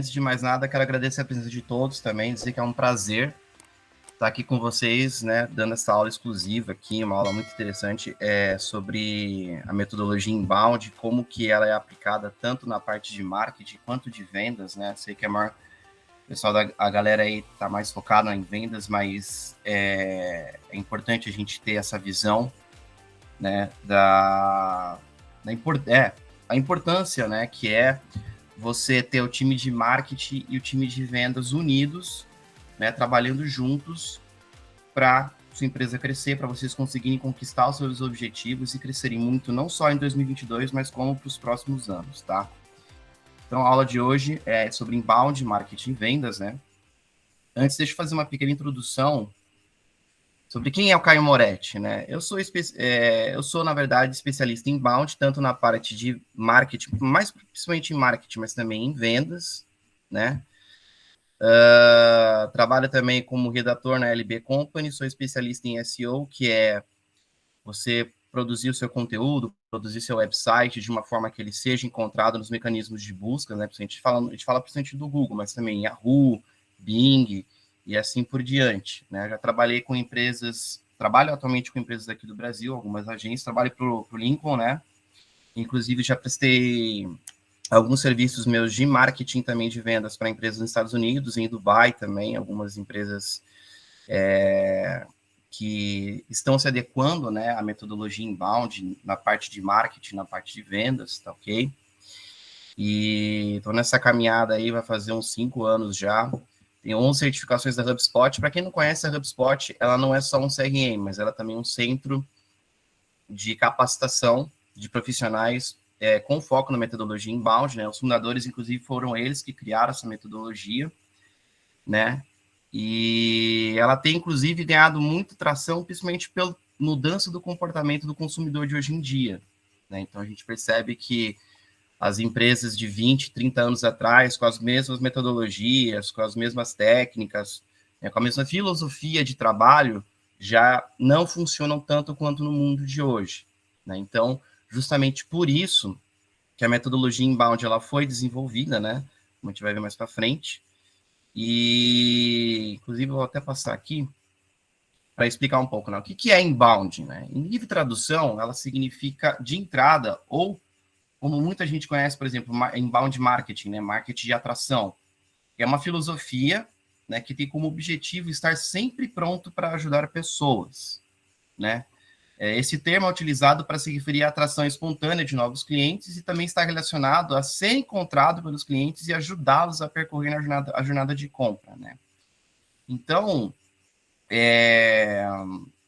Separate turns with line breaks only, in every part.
Antes de mais nada, quero agradecer a presença de todos também, dizer que é um prazer estar aqui com vocês, né, dando essa aula exclusiva aqui, uma aula muito interessante sobre a metodologia inbound, como que ela é aplicada tanto na parte de marketing quanto de vendas, né? Sei que o pessoal a galera aí está mais focada em vendas, mas é importante a gente ter essa visão, né, a importância, né, que é você ter o time de marketing e o time de vendas unidos, né, trabalhando juntos para sua empresa crescer, para vocês conseguirem conquistar os seus objetivos e crescerem muito, não só em 2022, mas como para os próximos anos, tá? Então, a aula de hoje é sobre inbound, marketing e vendas, né? Antes, deixa eu fazer uma pequena introdução sobre quem é o Caio Moretti, né? Eu sou, na verdade, especialista em inbound, tanto na parte de marketing, mais principalmente em marketing, mas também em vendas, né? Trabalho também como redator na LB Company, sou especialista em SEO, que é você produzir o seu conteúdo, produzir seu website de uma forma que ele seja encontrado nos mecanismos de busca, né? A gente fala principalmente do Google, mas também Yahoo, Bing e assim por diante, né? Já trabalhei com trabalho atualmente com empresas aqui do Brasil, algumas agências, trabalho para o Lincoln, né? Inclusive já prestei alguns serviços meus de marketing também de vendas para empresas nos Estados Unidos, em Dubai também, algumas empresas que estão se adequando, né, à metodologia inbound na parte de marketing, na parte de vendas, tá ok? E estou nessa caminhada aí, vai fazer uns 5 anos já. Tenho 11 certificações da HubSpot. Para quem não conhece a HubSpot, ela não é só um CRM, mas ela também é um centro de capacitação de profissionais com foco na metodologia inbound, né? Os fundadores, inclusive, foram eles que criaram essa metodologia, né? E ela tem, inclusive, ganhado muita tração, principalmente pela mudança do comportamento do consumidor de hoje em dia, né? Então, a gente percebe que as empresas de 20, 30 anos atrás, com as mesmas metodologias, com as mesmas técnicas, né, com a mesma filosofia de trabalho, já não funcionam tanto quanto no mundo de hoje, né? Então, justamente por isso que a metodologia inbound ela foi desenvolvida, né? Como a gente vai ver mais para frente. E, inclusive, eu vou até passar aqui para explicar um pouco, né? O que é inbound, né? Em livre tradução, ela significa de entrada ou, como muita gente conhece, por exemplo, inbound marketing, né? Marketing de atração, que é uma filosofia, né, que tem como objetivo estar sempre pronto para ajudar pessoas, né? Esse termo é utilizado para se referir à atração espontânea de novos clientes e também está relacionado a ser encontrado pelos clientes e ajudá-los a percorrer a jornada de compra, né? Então,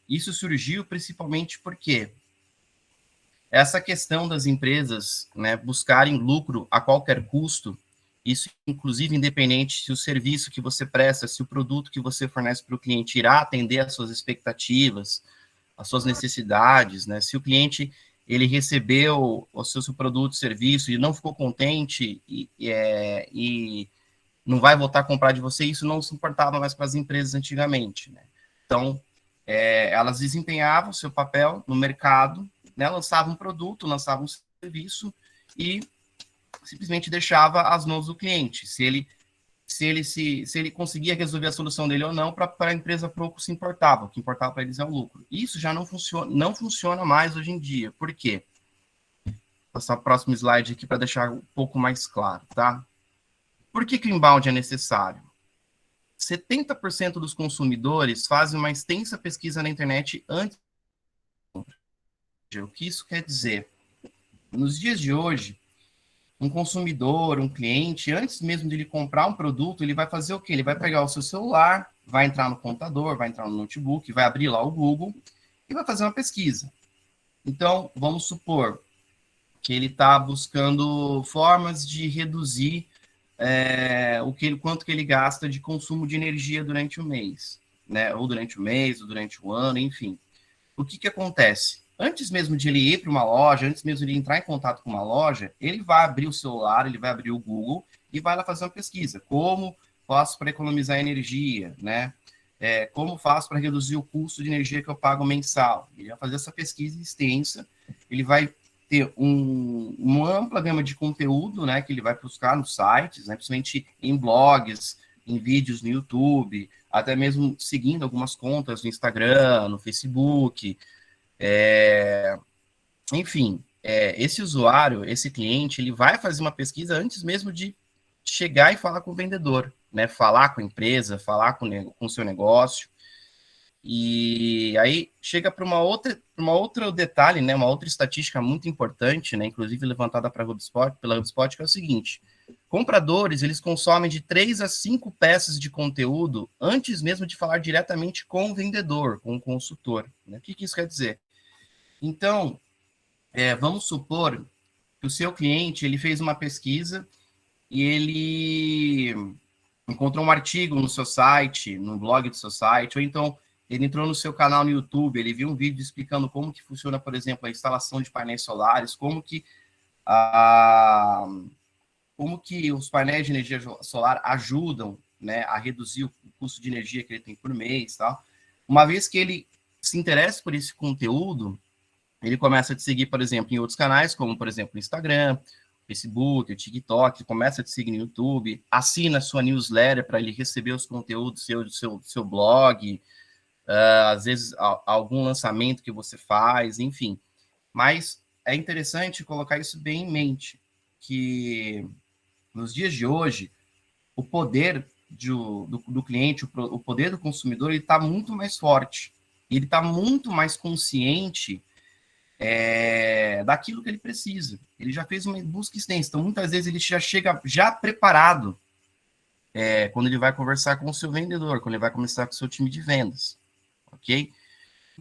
isso surgiu principalmente porque essa questão das empresas, né, buscarem lucro a qualquer custo, isso inclusive independente se o serviço que você presta, se o produto que você fornece para o cliente irá atender às suas expectativas, às suas necessidades, né? Se o cliente ele recebeu o seu produto, serviço e não ficou contente e não vai voltar a comprar de você, isso não se importava mais para as empresas antigamente, né? Então, elas desempenhavam seu papel no mercado, né? Lançavam um produto, lançavam um serviço e simplesmente deixava as mãos do cliente. Se ele conseguia resolver a solução dele ou não, para a empresa pouco se importava. O que importava para eles é o lucro. Isso já não funciona mais hoje em dia. Por quê? Vou passar o próximo slide aqui para deixar um pouco mais claro, tá? Por que o inbound é necessário? 70% dos consumidores fazem uma extensa pesquisa na internet antes. O que isso quer dizer? Nos dias de hoje, um consumidor, um cliente, antes mesmo de ele comprar um produto, ele vai fazer o quê? Ele vai pegar o seu celular, vai entrar no computador, vai entrar no notebook, vai abrir lá o Google e vai fazer uma pesquisa. Então, vamos supor que ele está buscando formas de reduzir quanto que ele gasta de consumo de energia durante o mês, né? Ou durante o mês, ou durante o ano, enfim. O que que acontece? Antes mesmo de ele ir para uma loja, antes mesmo de ele entrar em contato com uma loja, ele vai abrir o celular, ele vai abrir o Google e vai lá fazer uma pesquisa. Como faço para economizar energia, né? Como faço para reduzir o custo de energia que eu pago mensal? Ele vai fazer essa pesquisa extensa, ele vai ter uma ampla gama de conteúdo, né, que ele vai buscar nos sites, né, principalmente em blogs, em vídeos no YouTube, até mesmo seguindo algumas contas no Instagram, no Facebook, enfim, esse usuário, esse cliente, ele vai fazer uma pesquisa antes mesmo de chegar e falar com o vendedor, né, falar com a empresa, falar com o seu negócio. E aí chega para uma outra detalhe, né, uma outra estatística muito importante, né, inclusive levantada pela HubSpot, que é o seguinte: compradores, eles consomem de 3 a 5 peças de conteúdo antes mesmo de falar diretamente com o vendedor, com o consultor, né? O que isso quer dizer? Então, vamos supor que o seu cliente, ele fez uma pesquisa e ele encontrou um artigo no seu site, no blog do seu site, ou então ele entrou no seu canal no YouTube, ele viu um vídeo explicando como que funciona, por exemplo, a instalação de painéis solares, como que os painéis de energia solar ajudam, né, a reduzir o custo de energia que ele tem por mês, tal. Uma vez que ele se interessa por esse conteúdo, ele começa a te seguir, por exemplo, em outros canais, como, por exemplo, o Instagram, Facebook, o TikTok, começa a te seguir no YouTube, assina a sua newsletter para ele receber os conteúdos do seu blog, às vezes algum lançamento que você faz, enfim. Mas é interessante colocar isso bem em mente, que nos dias de hoje, o poder do cliente, o poder do consumidor, ele está muito mais forte. Ele está muito mais consciente daquilo que ele precisa. Ele já fez uma busca extensa. Então, muitas vezes, ele já chega já preparado quando ele vai conversar com o seu vendedor, quando ele vai conversar com o seu time de vendas. Ok?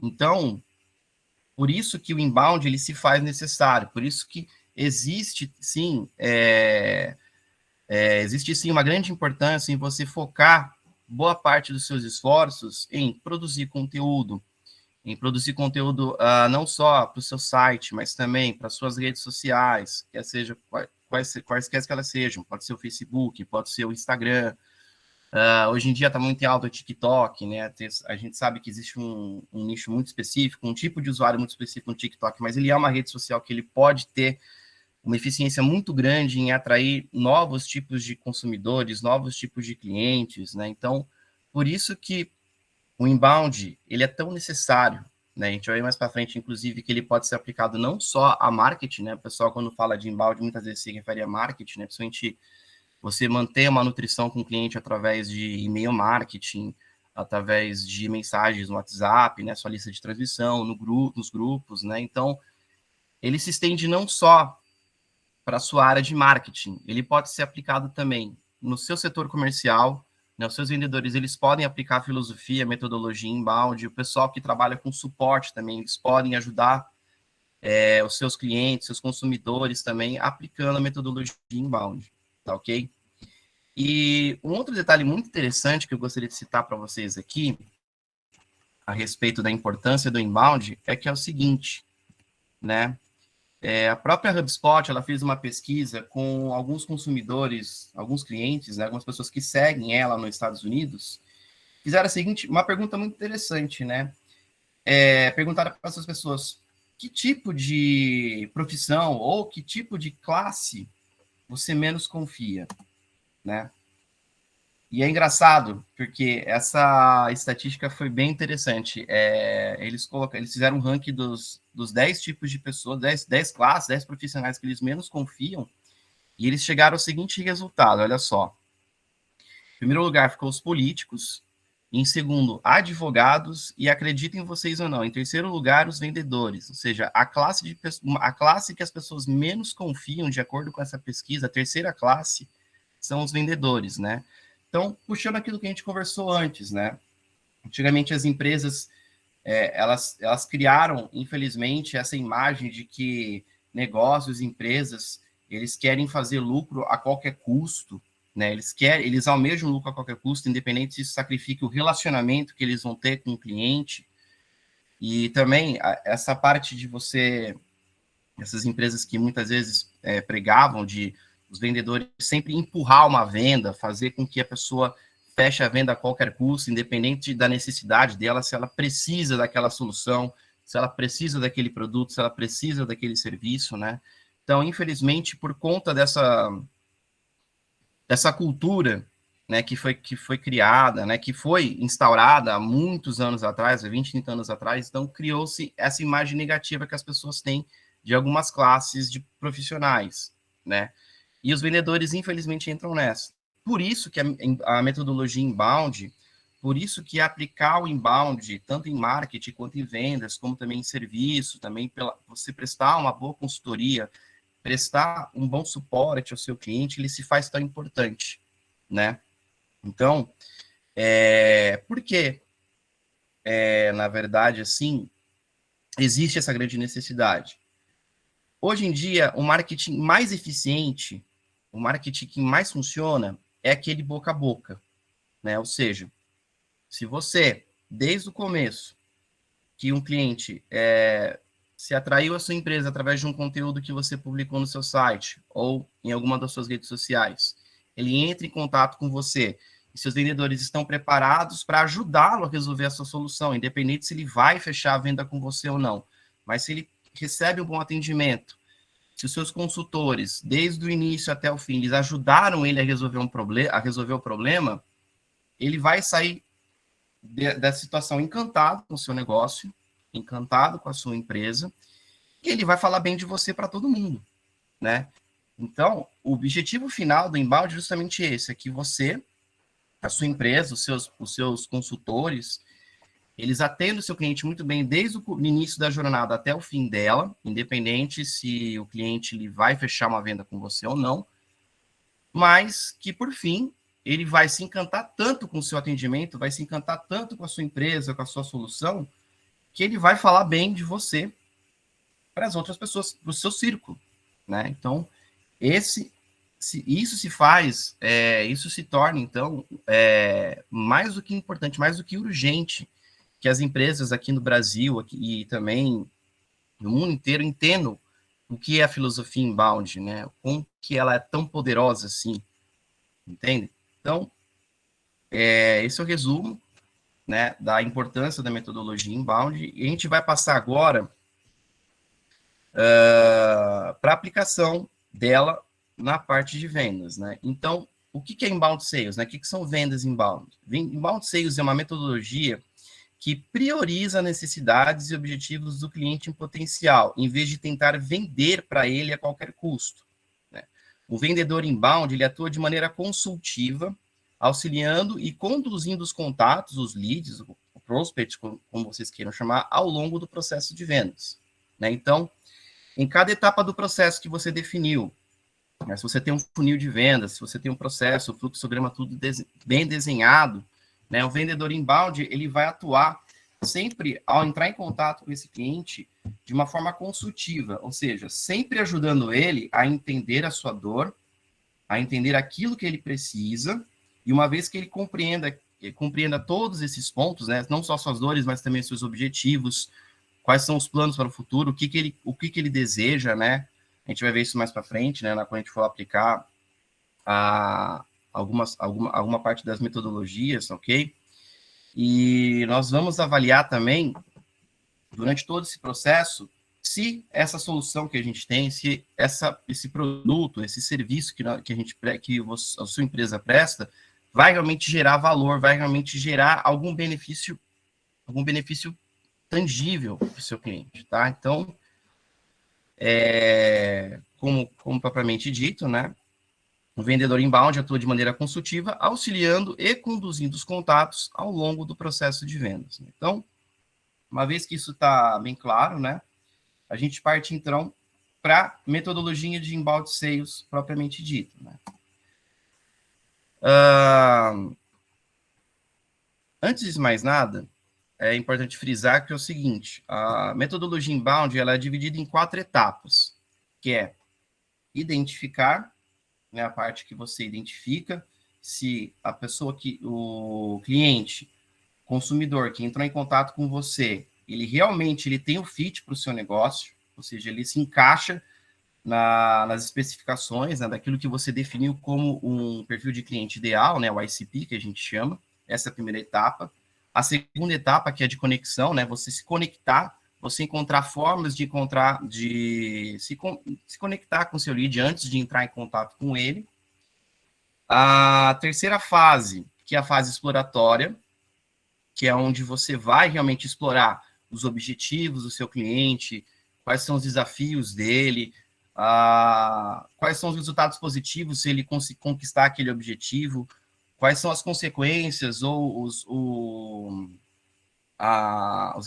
Então, por isso que o inbound ele se faz necessário, por isso que existe, sim, existe sim uma grande importância em você focar boa parte dos seus esforços em produzir conteúdo, não só para o seu site, mas também para suas redes sociais, quer seja quaisquer que elas sejam, pode ser o Facebook, pode ser o Instagram. Hoje em dia está muito em alta o TikTok, né? A gente sabe que existe um nicho muito específico, um tipo de usuário muito específico no TikTok, mas ele é uma rede social que ele pode ter uma eficiência muito grande em atrair novos tipos de consumidores, novos tipos de clientes, né? Então, por isso que o inbound, ele é tão necessário, né? A gente vai ver mais para frente, inclusive, que ele pode ser aplicado não só a marketing, né? O pessoal, quando fala de inbound, muitas vezes se refere a marketing, né? Principalmente você manter uma nutrição com o cliente através de e-mail marketing, através de mensagens no WhatsApp, né? Sua lista de transmissão, nos grupos, né? Então, ele se estende não só para a sua área de marketing, ele pode ser aplicado também no seu setor comercial, né, os seus vendedores, eles podem aplicar filosofia, metodologia inbound, o pessoal que trabalha com suporte também, eles podem ajudar os seus clientes, seus consumidores também, aplicando a metodologia inbound, tá ok? E um outro detalhe muito interessante que eu gostaria de citar para vocês aqui, a respeito da importância do inbound, é que é o seguinte, né? A própria HubSpot, ela fez uma pesquisa com alguns consumidores, alguns clientes, né, algumas pessoas que seguem ela nos Estados Unidos, fizeram a seguinte, uma pergunta muito interessante, né? Perguntaram para essas pessoas que tipo de profissão ou que tipo de classe você menos confia, né? E é engraçado, porque essa estatística foi bem interessante. Eles fizeram um ranking dos 10 tipos de pessoas, 10 classes, 10 profissionais que eles menos confiam, e eles chegaram ao seguinte resultado, olha só. Em primeiro lugar ficou os políticos, em segundo, advogados, e acreditem vocês ou não, em terceiro lugar, os vendedores, ou seja, a classe que as pessoas menos confiam, de acordo com essa pesquisa, a terceira classe, são os vendedores, né? Então, puxando aquilo que a gente conversou antes, né? Antigamente as empresas, elas criaram, infelizmente, essa imagem de que negócios, empresas, eles querem fazer lucro a qualquer custo, né? Eles almejam lucro a qualquer custo, independente se isso sacrifique o relacionamento que eles vão ter com o cliente. E também essa parte de essas empresas que muitas vezes pregavam de os vendedores sempre empurrar uma venda, fazer com que a pessoa feche a venda a qualquer custo, independente da necessidade dela, se ela precisa daquela solução, se ela precisa daquele produto, se ela precisa daquele serviço, né? Então, infelizmente, por conta dessa cultura, né, que foi criada, né, que foi instaurada há muitos anos atrás, há 20, 30 anos atrás, então criou-se essa imagem negativa que as pessoas têm de algumas classes de profissionais, né? E os vendedores, infelizmente, entram nessa. Por isso que a metodologia inbound, por isso que aplicar o inbound, tanto em marketing quanto em vendas, como também em serviço, também pela você prestar uma boa consultoria, prestar um bom suporte ao seu cliente, ele se faz tão importante, né? Então, por que, na verdade, assim, existe essa grande necessidade? Hoje em dia, o marketing mais eficiente, o marketing que mais funciona, é aquele boca a boca, né? Ou seja, se você, desde o começo, que um cliente se atraiu à sua empresa através de um conteúdo que você publicou no seu site ou em alguma das suas redes sociais, ele entra em contato com você e seus vendedores estão preparados para ajudá-lo a resolver a sua solução, independente se ele vai fechar a venda com você ou não. Mas se ele recebe um bom atendimento, se os seus consultores, desde o início até o fim, eles ajudaram ele a resolver o problema, ele vai sair dessa situação encantado com o seu negócio, encantado com a sua empresa, e ele vai falar bem de você para todo mundo, né? Então, o objetivo final do inbound é justamente esse, é que você, a sua empresa, os seus consultores, eles atendem o seu cliente muito bem desde o início da jornada até o fim dela, independente se o cliente ele vai fechar uma venda com você ou não, mas que, por fim, ele vai se encantar tanto com o seu atendimento, vai se encantar tanto com a sua empresa, com a sua solução, que ele vai falar bem de você para as outras pessoas, para o seu círculo, né? Então, isso se faz, isso se torna, então, mais do que importante, mais do que urgente, que as empresas aqui no Brasil aqui, e também no mundo inteiro entendam o que é a filosofia inbound, né? Como que ela é tão poderosa assim, entende? Então, esse é o resumo, né, da importância da metodologia inbound, e a gente vai passar agora para a aplicação dela na parte de vendas, né? Então, o que é inbound sales, né? O que são vendas inbound? Inbound sales é uma metodologia que prioriza necessidades e objetivos do cliente em potencial, em vez de tentar vender para ele a qualquer custo, né? O vendedor inbound, ele atua de maneira consultiva, auxiliando e conduzindo os contatos, os leads, o prospect, como vocês queiram chamar, ao longo do processo de vendas, né? Então, em cada etapa do processo que você definiu, né, se você tem um funil de vendas, se você tem um processo, o fluxograma tudo bem desenhado, né, o vendedor inbound, ele vai atuar sempre ao entrar em contato com esse cliente de uma forma consultiva, ou seja, sempre ajudando ele a entender a sua dor, a entender aquilo que ele precisa, e uma vez que ele compreenda todos esses pontos, né, não só suas dores, mas também seus objetivos, quais são os planos para o futuro, o que ele deseja, né? A gente vai ver isso mais para frente, né? Quando a gente for aplicar alguma parte das metodologias, ok? E nós vamos avaliar também, durante todo esse processo, se essa solução que a gente tem, se esse produto, esse serviço que a sua empresa presta, vai realmente gerar valor, vai realmente gerar algum benefício tangível para o seu cliente, tá? Então, como propriamente dito, né? O vendedor inbound atua de maneira consultiva, auxiliando e conduzindo os contatos ao longo do processo de vendas. Então, uma vez que isso está bem claro, né? A gente parte então para metodologia de inbound sales propriamente dito, né? Antes de mais nada, é importante frisar que é o seguinte: a metodologia inbound ela é dividida em 4 etapas, que é identificar, né, a parte que você identifica se a pessoa o cliente, consumidor que entrou em contato com você, ele realmente tem o fit para o seu negócio, ou seja, ele se encaixa nas especificações, né, daquilo que você definiu como um perfil de cliente ideal, né, o ICP, que a gente chama. Essa é a primeira etapa. A segunda etapa, que é de conexão, né, você se conectar, você encontrar formas de se conectar com o seu lead antes de entrar em contato com ele. A terceira fase, que é a fase exploratória, que é onde você vai realmente explorar os objetivos do seu cliente, quais são os desafios dele, quais são os resultados positivos se ele conquistar aquele objetivo, quais são as consequências ou os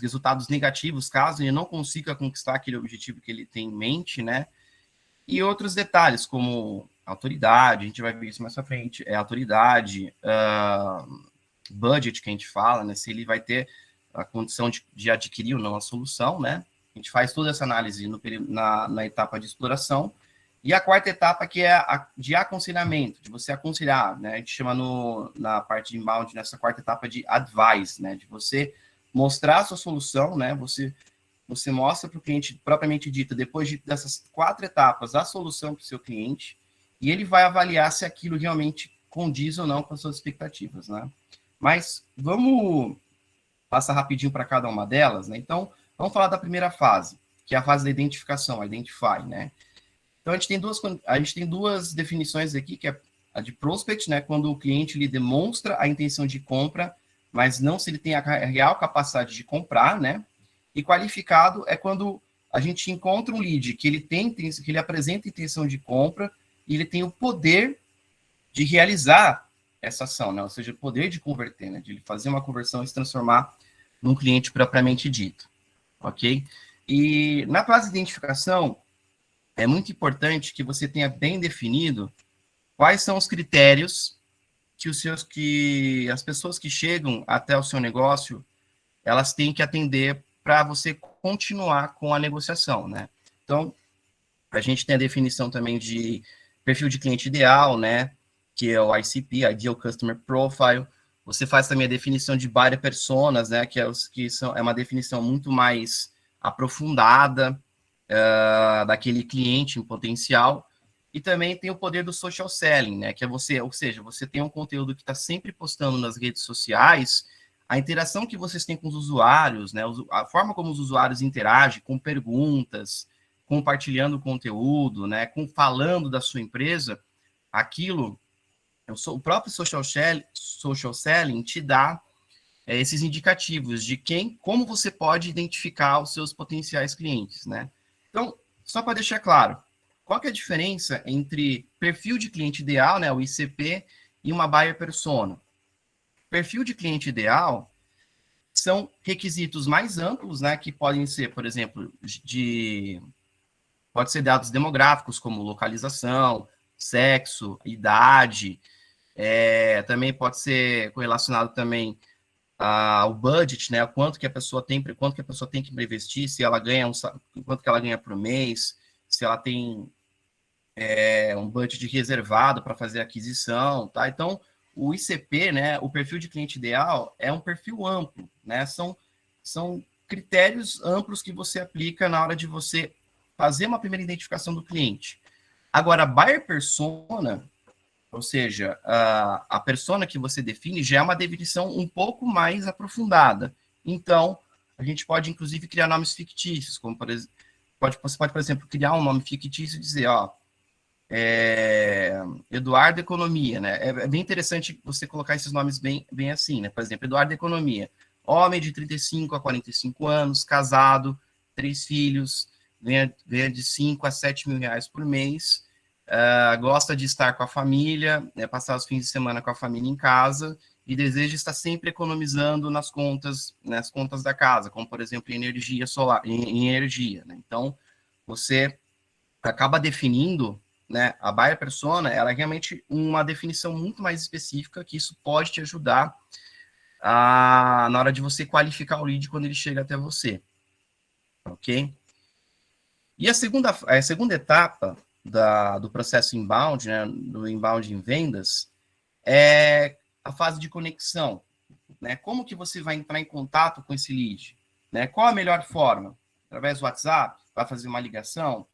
resultados negativos caso ele não consiga conquistar aquele objetivo que ele tem em mente, né? E outros detalhes, como autoridade, a gente vai ver isso mais pra frente, autoridade, budget que a gente fala, né? Se ele vai ter a condição de adquirir ou não a solução, né? A gente faz toda essa análise na etapa de exploração. E a quarta etapa, que é a de aconselhamento, de você aconselhar, né? A gente chama na parte de inbound, nessa quarta etapa, de advice, né? De você mostrar a sua solução, né? Você mostra para o cliente, propriamente dito, depois dessas 4 etapas, a solução para o seu cliente, e ele vai avaliar se aquilo realmente condiz ou não com as suas expectativas, né? Mas vamos passar rapidinho para cada uma delas, né? Então, vamos falar da primeira fase, que é a fase da identificação, a identify, né? Então, a gente tem duas definições aqui, que é a de prospect, né? Quando o cliente lhe demonstra a intenção de compra, mas não se ele tem a real capacidade de comprar, né? E qualificado é quando a gente encontra um lead que ele apresenta intenção de compra e ele tem o poder de realizar essa ação, né? Ou seja, o poder de converter, né? De fazer uma conversão e se transformar num cliente propriamente dito, ok? E na fase de identificação, é muito importante que você tenha bem definido quais são os critérios que as pessoas que chegam até o seu negócio, elas têm que atender para você continuar com a negociação, né? Então, a gente tem a definição também de perfil de cliente ideal, né? Que é o ICP, Ideal Customer Profile. Você faz também a definição de buyer personas, né? É uma definição muito mais aprofundada daquele cliente em potencial. E também tem o poder do social selling, né? Que é ou seja, você tem um conteúdo que está sempre postando nas redes sociais, a interação que vocês têm com os usuários, né? A forma como os usuários interagem com perguntas, compartilhando conteúdo, né? Falando da sua empresa, aquilo, o próprio social selling te dá esses indicativos de como você pode identificar os seus potenciais clientes, né? Então, só para deixar claro, qual que é a diferença entre perfil de cliente ideal, né, o ICP, e uma buyer persona? Perfil de cliente ideal são requisitos mais amplos, né, que podem ser, por exemplo, pode ser dados demográficos, como localização, sexo, idade, também pode ser correlacionado também ao budget, né, quanto que a pessoa tem que investir, se ela ganha quanto que ela ganha por mês, se ela tem um budget reservado para fazer aquisição, tá? Então, o ICP, né, o perfil de cliente ideal, é um perfil amplo, né? São critérios amplos que você aplica na hora de você fazer uma primeira identificação do cliente. Agora, buyer persona, ou seja, a persona que você define já é uma definição um pouco mais aprofundada. Então, a gente pode, inclusive, criar nomes fictícios, como, você pode, por exemplo, criar um nome fictício e dizer, ó, Eduardo Economia, né? É bem interessante você colocar esses nomes bem assim, né? Por exemplo, Eduardo Economia, homem de 35 a 45 anos, casado, 3 filhos, ganha de 5 a 7 mil reais por mês, gosta de estar com a família, né, passar os fins de semana com a família em casa e deseja estar sempre economizando nas contas da casa, como, por exemplo, em energia solar, em energia, né? Então, você acaba definindo, né, a buyer persona, ela é realmente uma definição muito mais específica, que isso pode te ajudar na hora de você qualificar o lead quando ele chega até você, ok? E a segunda etapa do processo inbound, né, do inbound em vendas, é a fase de conexão, né? Como que você vai entrar em contato com esse lead, né? Qual a melhor forma? Através do WhatsApp? Vai fazer uma ligação?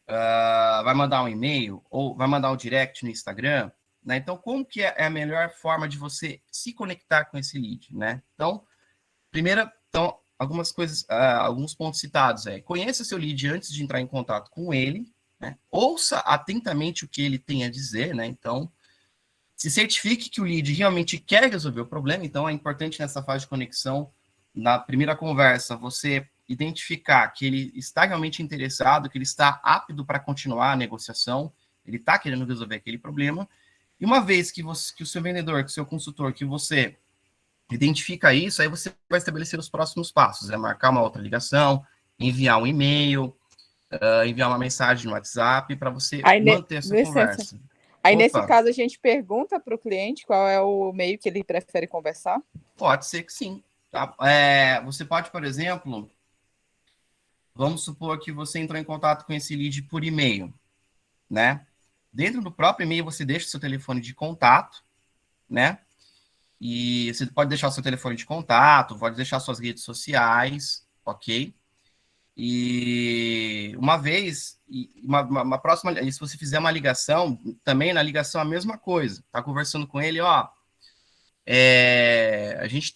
Vai mandar um e-mail ou vai mandar um direct no Instagram, né? Então, como que é a melhor forma de você se conectar com esse lead, né? Então, algumas coisas, alguns pontos citados. Conheça seu lead antes de entrar em contato com ele, né? Ouça atentamente o que ele tem a dizer, né? Então, se certifique que o lead realmente quer resolver o problema. Então, é importante nessa fase de conexão, na primeira conversa, você identificar que ele está realmente interessado, que ele está apto para continuar a negociação, ele está querendo resolver aquele problema. E uma vez que o seu vendedor, que o seu consultor, que você identifica isso, aí você vai estabelecer os próximos passos, marcar uma outra ligação, enviar um e-mail, enviar uma mensagem no WhatsApp para você
Aí,
manter essa
licença.
conversa.
Aí, nesse
Opa,
caso, a gente pergunta para o cliente qual é o meio que ele prefere conversar?
pode ser que sim. Tá? Você pode, por exemplo, vamos supor que você entrou em contato com esse lead por e-mail, né? Dentro do próprio e-mail, você deixa o seu telefone de contato, né? E você pode deixar o seu telefone de contato, pode deixar suas redes sociais, ok? E uma vez, uma próxima, e se você fizer uma ligação, também na ligação a mesma coisa. Tá conversando com ele, ó, a gente,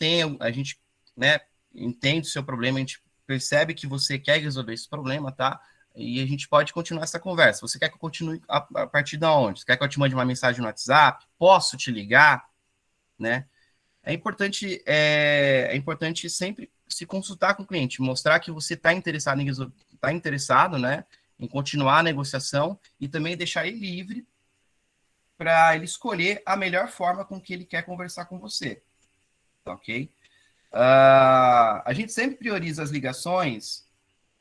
né, entende o seu problema, a gente percebe que você quer resolver esse problema, tá? E a gente pode continuar essa conversa. Você quer que eu continue a partir de onde? Você quer que eu te mande uma mensagem no WhatsApp? Posso te ligar? Né? É importante sempre se consultar com o cliente, mostrar que você está interessado tá interessado, né, em continuar a negociação e também deixar ele livre para ele escolher a melhor forma com que ele quer conversar com você, tá ok? A gente sempre prioriza as ligações,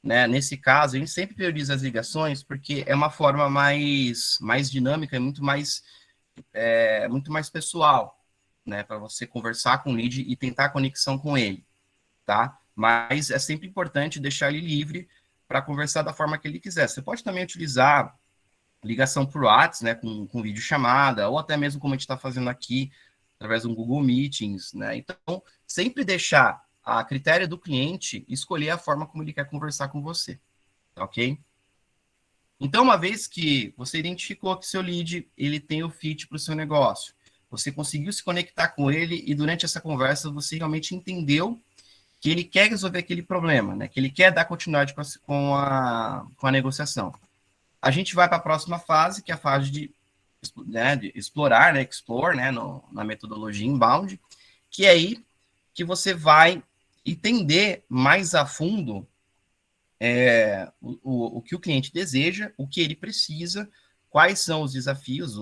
né? Nesse caso, a gente sempre prioriza as ligações porque é uma forma mais dinâmica, muito mais pessoal, né? Para você conversar com o lead e tentar a conexão com ele, tá? Mas é sempre importante deixar ele livre para conversar da forma que ele quiser. Você pode também utilizar ligação por WhatsApp, né, com videochamada, ou até mesmo como a gente está fazendo aqui, através do Google Meetings, né? Então, sempre deixar a critério do cliente escolher a forma como ele quer conversar com você, tá ok? Então, uma vez que você identificou que seu lead ele tem o fit para o seu negócio, você conseguiu se conectar com ele e durante essa conversa você realmente entendeu que ele quer resolver aquele problema, né? Que ele quer dar continuidade com a negociação. A gente vai para a próxima fase, que é a fase de explorar, né? Explore, né? Na metodologia inbound, que é aí que você vai entender mais a fundo o que o cliente deseja, o que ele precisa, quais são os desafios,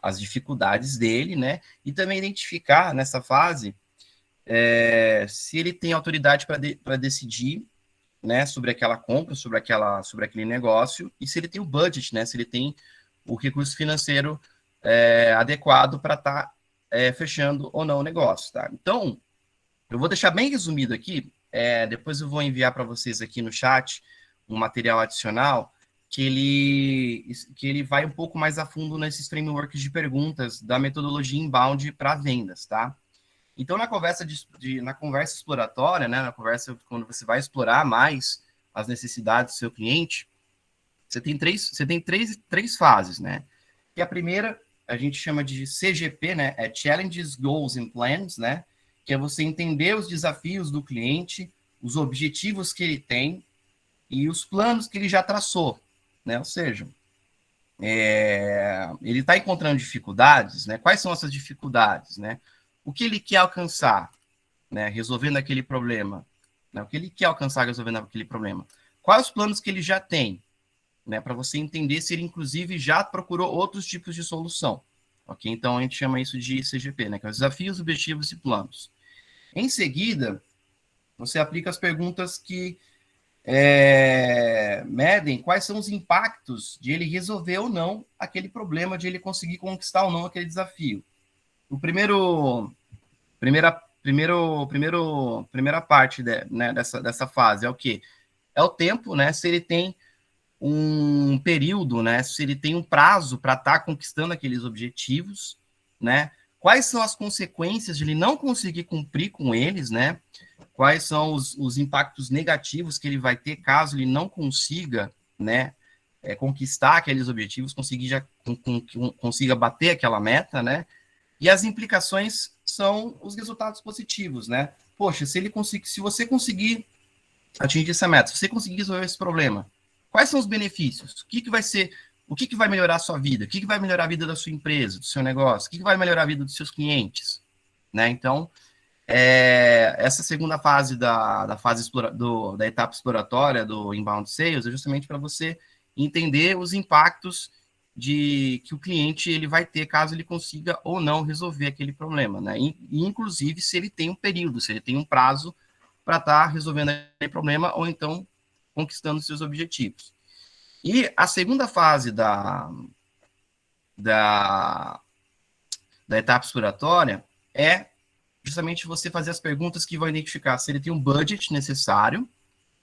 as dificuldades dele, né? E também identificar nessa fase se ele tem autoridade para decidir, né, sobre aquela compra, sobre aquele negócio, e se ele tem o budget, né, se ele tem o recurso financeiro adequado para estar fechando ou não o negócio, tá? Então, eu vou deixar bem resumido aqui, depois eu vou enviar para vocês aqui no chat um material adicional que ele vai um pouco mais a fundo nesses frameworks de perguntas da metodologia inbound para vendas, tá? Então, na conversa exploratória, né, na conversa quando você vai explorar mais as necessidades do seu cliente, você tem três fases, né? Que a primeira a gente chama de CGP, né? É Challenges, Goals and Plans, né? Que é você entender os desafios do cliente, os objetivos que ele tem e os planos que ele já traçou, né? Ou seja, ele está encontrando dificuldades, né? Quais são essas dificuldades, né? O que ele quer alcançar, né? Resolvendo aquele problema, né? O que ele quer alcançar resolvendo aquele problema? Quais os planos que ele já tem, né? Para você entender se ele, inclusive, já procurou outros tipos de solução. Ok? Então, a gente chama isso de CGP, né? Que é os desafios, objetivos e planos. Em seguida, você aplica as perguntas que medem quais são os impactos de ele resolver ou não aquele problema, de ele conseguir conquistar ou não aquele desafio. O primeira parte né, dessa fase é o quê? É o tempo, né? Se ele tem um período, né? Se ele tem um prazo para estar conquistando aqueles objetivos, né? Quais são as consequências de ele não conseguir cumprir com eles, né? Quais são os impactos negativos que ele vai ter caso ele não consiga, né? Conquistar aqueles objetivos, consiga bater aquela meta, né? E as implicações são os resultados positivos, né? poxa, se você conseguir atingir essa meta, se você conseguir resolver esse problema, quais são os benefícios? O que vai melhorar a sua vida? O que vai melhorar a vida da sua empresa, do seu negócio? O que vai melhorar a vida dos seus clientes? Né? Então, essa segunda fase da etapa exploratória do inbound sales é justamente para você entender os impactos que o cliente ele vai ter caso ele consiga ou não resolver aquele problema, né? E inclusive se ele tem um período, se ele tem um prazo para estar resolvendo aquele problema ou então conquistando seus objetivos. E a segunda fase da, da etapa exploratória é justamente você fazer as perguntas que vão identificar se ele tem um budget necessário,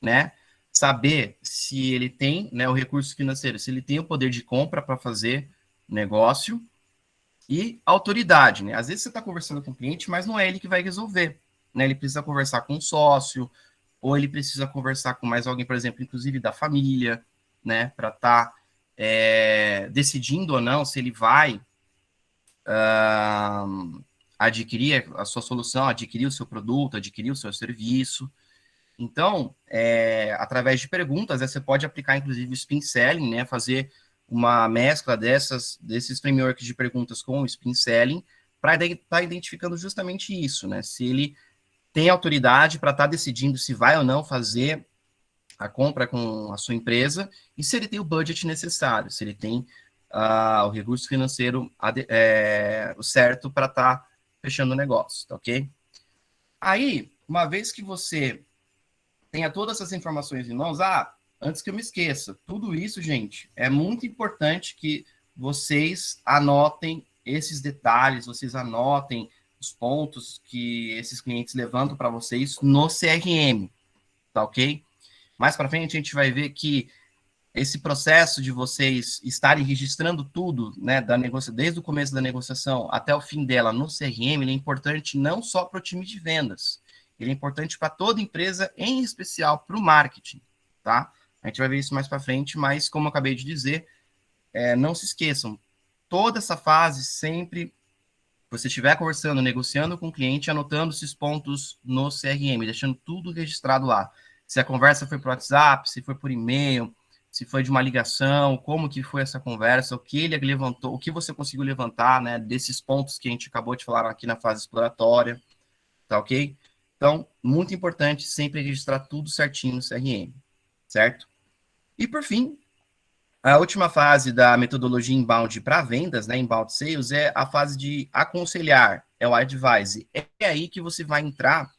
né? Saber se ele tem, né, o recurso financeiro, se ele tem o poder de compra para fazer negócio e autoridade, né? Às vezes você está conversando com o cliente, mas não é ele que vai resolver, né? Ele precisa conversar com um sócio, ou ele precisa conversar com mais alguém, por exemplo, inclusive da família, né? Para estar decidindo ou não se ele vai adquirir a sua solução, adquirir o seu produto, adquirir o seu serviço. Então, através de perguntas, você pode aplicar, inclusive, o Spin Selling, né? Fazer uma mescla desses frameworks de perguntas com o Spin Selling para estar identificando justamente isso, né? Se ele tem autoridade para estar decidindo se vai ou não fazer a compra com a sua empresa e se ele tem o budget necessário, se ele tem o recurso financeiro o certo para estar fechando o negócio, tá ok? Aí, uma vez que você tenha todas essas informações em mãos, antes que eu me esqueça, tudo isso, gente, é muito importante que vocês anotem esses detalhes, vocês anotem os pontos que esses clientes levantam para vocês no CRM, tá ok? Mais para frente a gente vai ver que esse processo de vocês estarem registrando tudo, né, desde o começo da negociação até o fim dela no CRM, ele é importante não só para o time de vendas, ele é importante para toda empresa, em especial para o marketing, tá? A gente vai ver isso mais para frente, mas como eu acabei de dizer, não se esqueçam, toda essa fase sempre você estiver conversando, negociando com o cliente, anotando esses pontos no CRM, deixando tudo registrado lá. Se a conversa foi por WhatsApp, se foi por e-mail, se foi de uma ligação, como que foi essa conversa, o que ele levantou, o que você conseguiu levantar, né, desses pontos que a gente acabou de falar aqui na fase exploratória, tá ok? Então, muito importante sempre registrar tudo certinho no CRM, certo? E por fim, a última fase da metodologia inbound para vendas, né, inbound sales, é a fase de aconselhar, é o advise. É aí que você vai entrar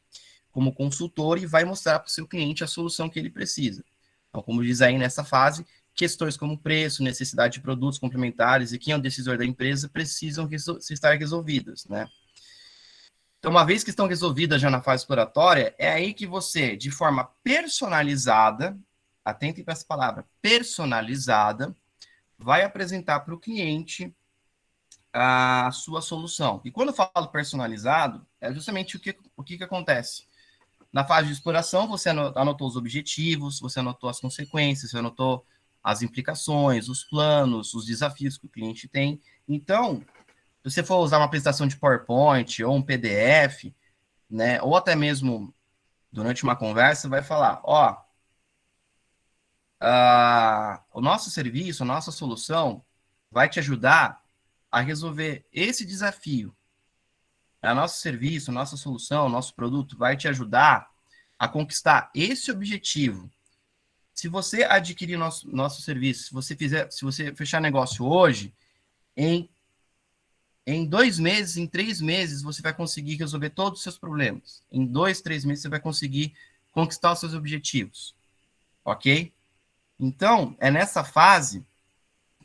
como consultor e vai mostrar para o seu cliente a solução que ele precisa. Então, como diz aí nessa fase, questões como preço, necessidade de produtos complementares e quem é o decisor da empresa precisam estar resolvidas, né? Então, uma vez que estão resolvidas já na fase exploratória, é aí que você, de forma personalizada, atentem para essa palavra, personalizada, vai apresentar para o cliente a sua solução. E quando eu falo personalizado, é justamente o que acontece. Na fase de exploração, você anotou os objetivos, você anotou as consequências, você anotou as implicações, os planos, os desafios que o cliente tem. Então, se você for usar uma apresentação de PowerPoint ou um PDF, né, ou até mesmo durante uma conversa, vai falar, o nosso serviço, a nossa solução vai te ajudar a resolver esse desafio. O nosso serviço, a nossa solução, o nosso produto vai te ajudar a conquistar esse objetivo. Se você adquirir nosso serviço, se você fechar negócio hoje, em, em 2 meses, em 3 meses, você vai conseguir resolver todos os seus problemas. Em 2, 3 meses, você vai conseguir conquistar os seus objetivos. Ok? Então, é nessa fase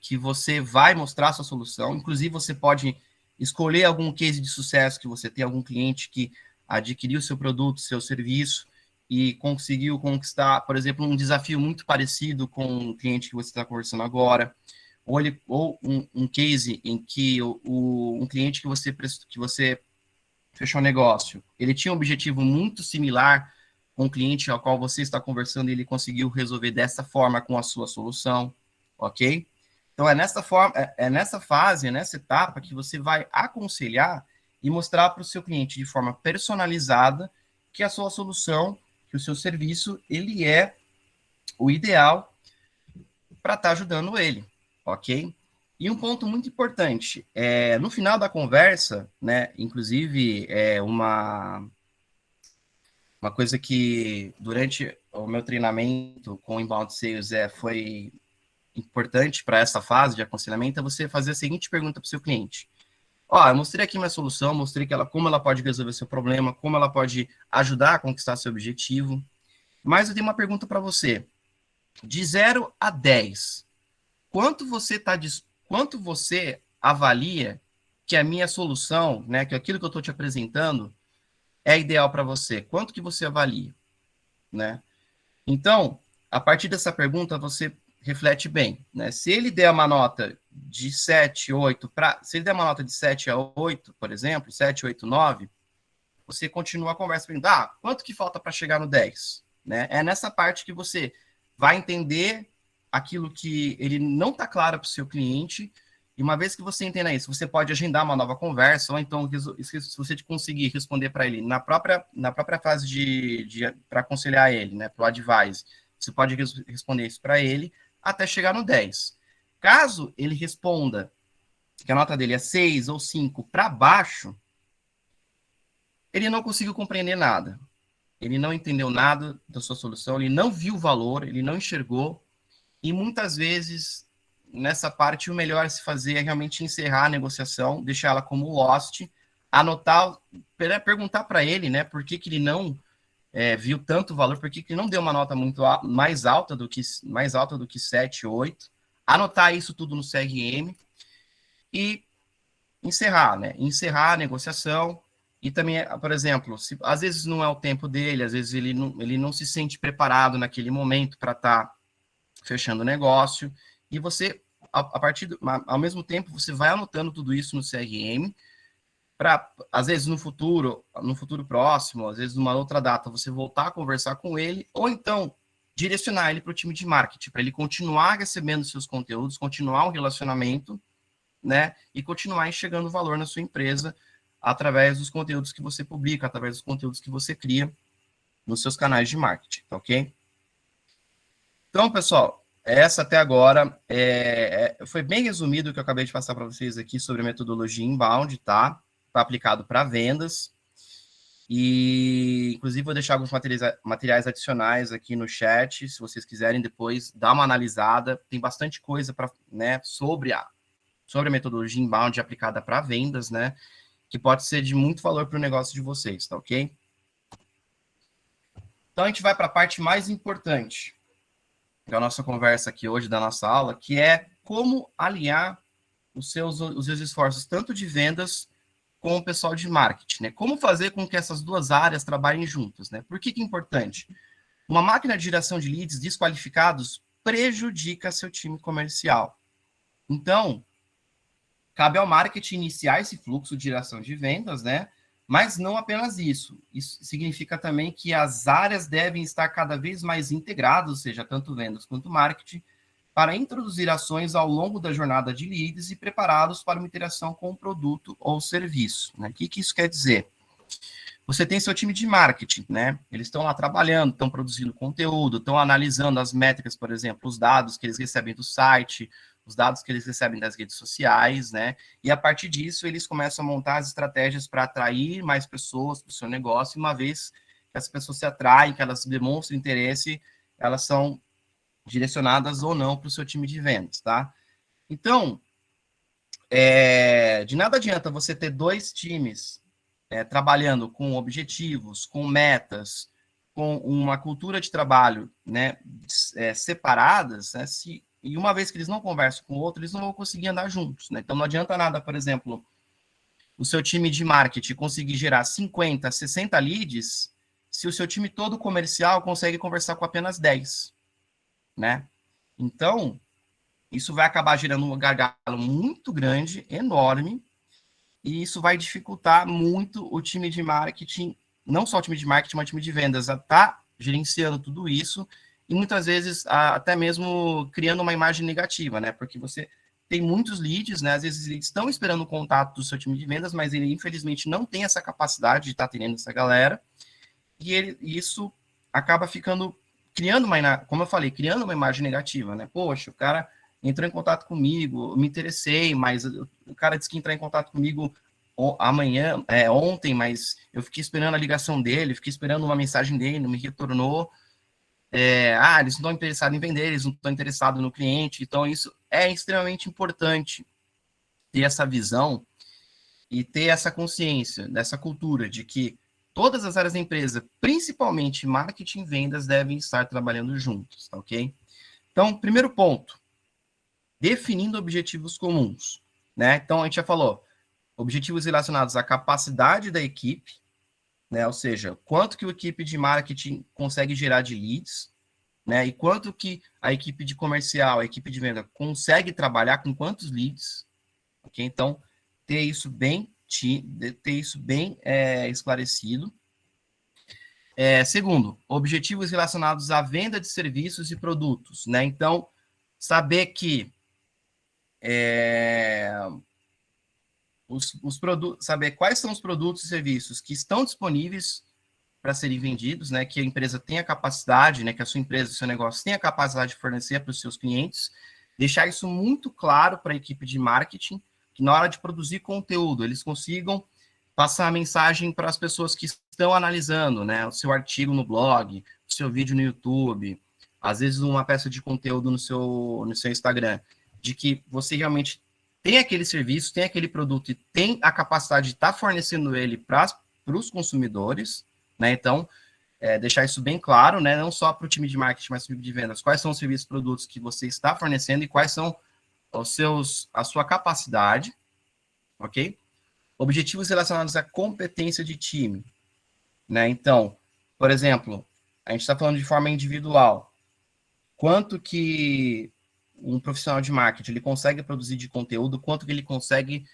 que você vai mostrar a sua solução. Inclusive, você pode escolher algum case de sucesso que você tem, algum cliente que adquiriu seu produto, seu serviço e conseguiu conquistar, por exemplo, um desafio muito parecido com o cliente que você está conversando agora, ou um case em que um cliente que você fechou um negócio, ele tinha um objetivo muito similar com o cliente ao qual você está conversando e ele conseguiu resolver dessa forma com a sua solução, ok? Então, nessa fase, nessa etapa, que você vai aconselhar e mostrar para o seu cliente de forma personalizada que a sua solução, que o seu serviço, ele é o ideal para estar ajudando ele, ok? E um ponto muito importante, no final da conversa, né, inclusive uma coisa que durante o meu treinamento com Inbound Sales foi importante para essa fase de aconselhamento, é você fazer a seguinte pergunta para o seu cliente. Ó, eu mostrei aqui minha solução, mostrei como ela pode resolver seu problema, como ela pode ajudar a conquistar seu objetivo, mas eu tenho uma pergunta para você. De 0 a 10, quanto você avalia que a minha solução, né, que aquilo que eu estou te apresentando é ideal para você? Quanto que você avalia, né? Então, a partir dessa pergunta, você reflete bem, né? Se ele der uma nota de 7, 8, se ele der uma nota de 7 a 8, por exemplo, 7, 8, 9, você continua a conversa perguntando, quanto que falta para chegar no 10? Né? É nessa parte que você vai entender aquilo que ele não está claro para o seu cliente, e uma vez que você entenda isso, você pode agendar uma nova conversa, ou então, se você conseguir responder para ele na própria fase para aconselhar ele, né, para o advise, você pode responder isso para ele até chegar no 10. Caso ele responda que a nota dele é 6 ou 5 para baixo, ele não conseguiu compreender nada. Ele não entendeu nada da sua solução, ele não viu o valor, ele não enxergou, e muitas vezes, nessa parte, o melhor a se fazer é realmente encerrar a negociação, deixar ela como lost, anotar, perguntar para ele, né, por que ele não viu tanto valor, por que ele não deu uma nota muito mais alta do que 7, 8, anotar isso tudo no CRM e encerrar, né? Encerrar a negociação. E também, por exemplo, às vezes não é o tempo dele, às vezes ele não se sente preparado naquele momento para estar fechando o negócio, e você, ao mesmo tempo, você vai anotando tudo isso no CRM, para, às vezes, no futuro próximo, às vezes numa outra data, você voltar a conversar com ele, ou então direcionar ele para o time de marketing, para ele continuar recebendo seus conteúdos, continuar o relacionamento, né, e continuar enxergando valor na sua empresa através dos conteúdos que você publica, através dos conteúdos que você cria nos seus canais de marketing, tá ok? Então, pessoal, essa até agora foi bem resumido o que eu acabei de passar para vocês aqui sobre a metodologia inbound, tá? Tá aplicado para vendas. E, inclusive, vou deixar alguns materiais adicionais aqui no chat, se vocês quiserem depois dar uma analisada. Tem bastante coisa né, sobre a metodologia inbound aplicada para vendas, né? Que pode ser de muito valor para o negócio de vocês, tá ok? Então, a gente vai para a parte mais importante da nossa conversa aqui hoje, da nossa aula, que é como alinhar os seus esforços, tanto de vendas com o pessoal de marketing, né? Como fazer com que essas duas áreas trabalhem juntas, né? Por que é importante? Uma máquina de geração de leads desqualificados prejudica seu time comercial. Então, cabe ao marketing iniciar esse fluxo de geração de vendas, né? Mas não apenas isso. Isso significa também que as áreas devem estar cada vez mais integradas, ou seja, tanto vendas quanto marketing, para introduzir ações ao longo da jornada de leads e prepará-los para uma interação com o produto ou serviço, né? O que isso quer dizer? Você tem seu time de marketing, né? Eles estão lá trabalhando, estão produzindo conteúdo, estão analisando as métricas, por exemplo, os dados que eles recebem do site, os dados que eles recebem das redes sociais, né? E a partir disso, eles começam a montar as estratégias para atrair mais pessoas para o seu negócio, e uma vez que as pessoas se atraem, que elas demonstram interesse, elas são direcionadas ou não para o seu time de vendas, tá? Então, de nada adianta você ter dois times trabalhando com objetivos, com metas, com uma cultura de trabalho, né, separadas, né, e uma vez que eles não conversam com o outro, eles não vão conseguir andar juntos, né? Então não adianta nada, por exemplo, o seu time de marketing conseguir gerar 50, 60 leads, se o seu time todo comercial consegue conversar com apenas 10, né? Então, isso vai acabar gerando um gargalo muito grande, enorme, e isso vai dificultar muito o time de marketing, não só o time de marketing, mas o time de vendas, a estar gerenciando tudo isso, e muitas vezes até mesmo criando uma imagem negativa, né? Porque você tem muitos leads, né? Às vezes eles estão esperando o contato do seu time de vendas, mas ele infelizmente não tem essa capacidade de estar atendendo essa galera, e isso acaba criando como eu falei, criando uma imagem negativa, né? Poxa, o cara entrou em contato comigo, eu me interessei, mas o cara disse que entrar em contato comigo ontem, mas eu fiquei esperando a ligação dele, fiquei esperando uma mensagem dele, não me retornou. Eles não estão interessados em vender, eles não estão interessados no cliente. Então, isso é extremamente importante ter essa visão e ter essa consciência, dessa cultura de que todas as áreas da empresa, principalmente marketing e vendas, devem estar trabalhando juntos, tá ok? Então, primeiro ponto, definindo objetivos comuns, né? Então, a gente já falou, objetivos relacionados à capacidade da equipe, né? Ou seja, quanto que a equipe de marketing consegue gerar de leads, né? E quanto que a equipe de comercial, a equipe de venda consegue trabalhar com quantos leads, ok? Então, ter isso bem esclarecido. Segundo, objetivos relacionados à venda de serviços e produtos, né? Então, saber que os produtos, saber quais são os produtos e serviços que estão disponíveis para serem vendidos, né? Que a empresa tenha capacidade, né? Que a sua empresa, o seu negócio tenha capacidade de fornecer para os seus clientes, deixar isso muito claro para a equipe de marketing, que na hora de produzir conteúdo, eles consigam passar a mensagem para as pessoas que estão analisando, né? O seu artigo no blog, o seu vídeo no YouTube, às vezes uma peça de conteúdo no seu Instagram, de que você realmente tem aquele serviço, tem aquele produto e tem a capacidade de estar fornecendo ele para os consumidores, né? Então, deixar isso bem claro, né? Não só para o time de marketing, mas para o time de vendas, quais são os serviços e produtos que você está fornecendo e quais são a sua capacidade, ok? Objetivos relacionados à competência de time, né? Então, por exemplo, a gente está falando de forma individual. Quanto que um profissional de marketing ele consegue produzir de conteúdo, quanto que ele consegue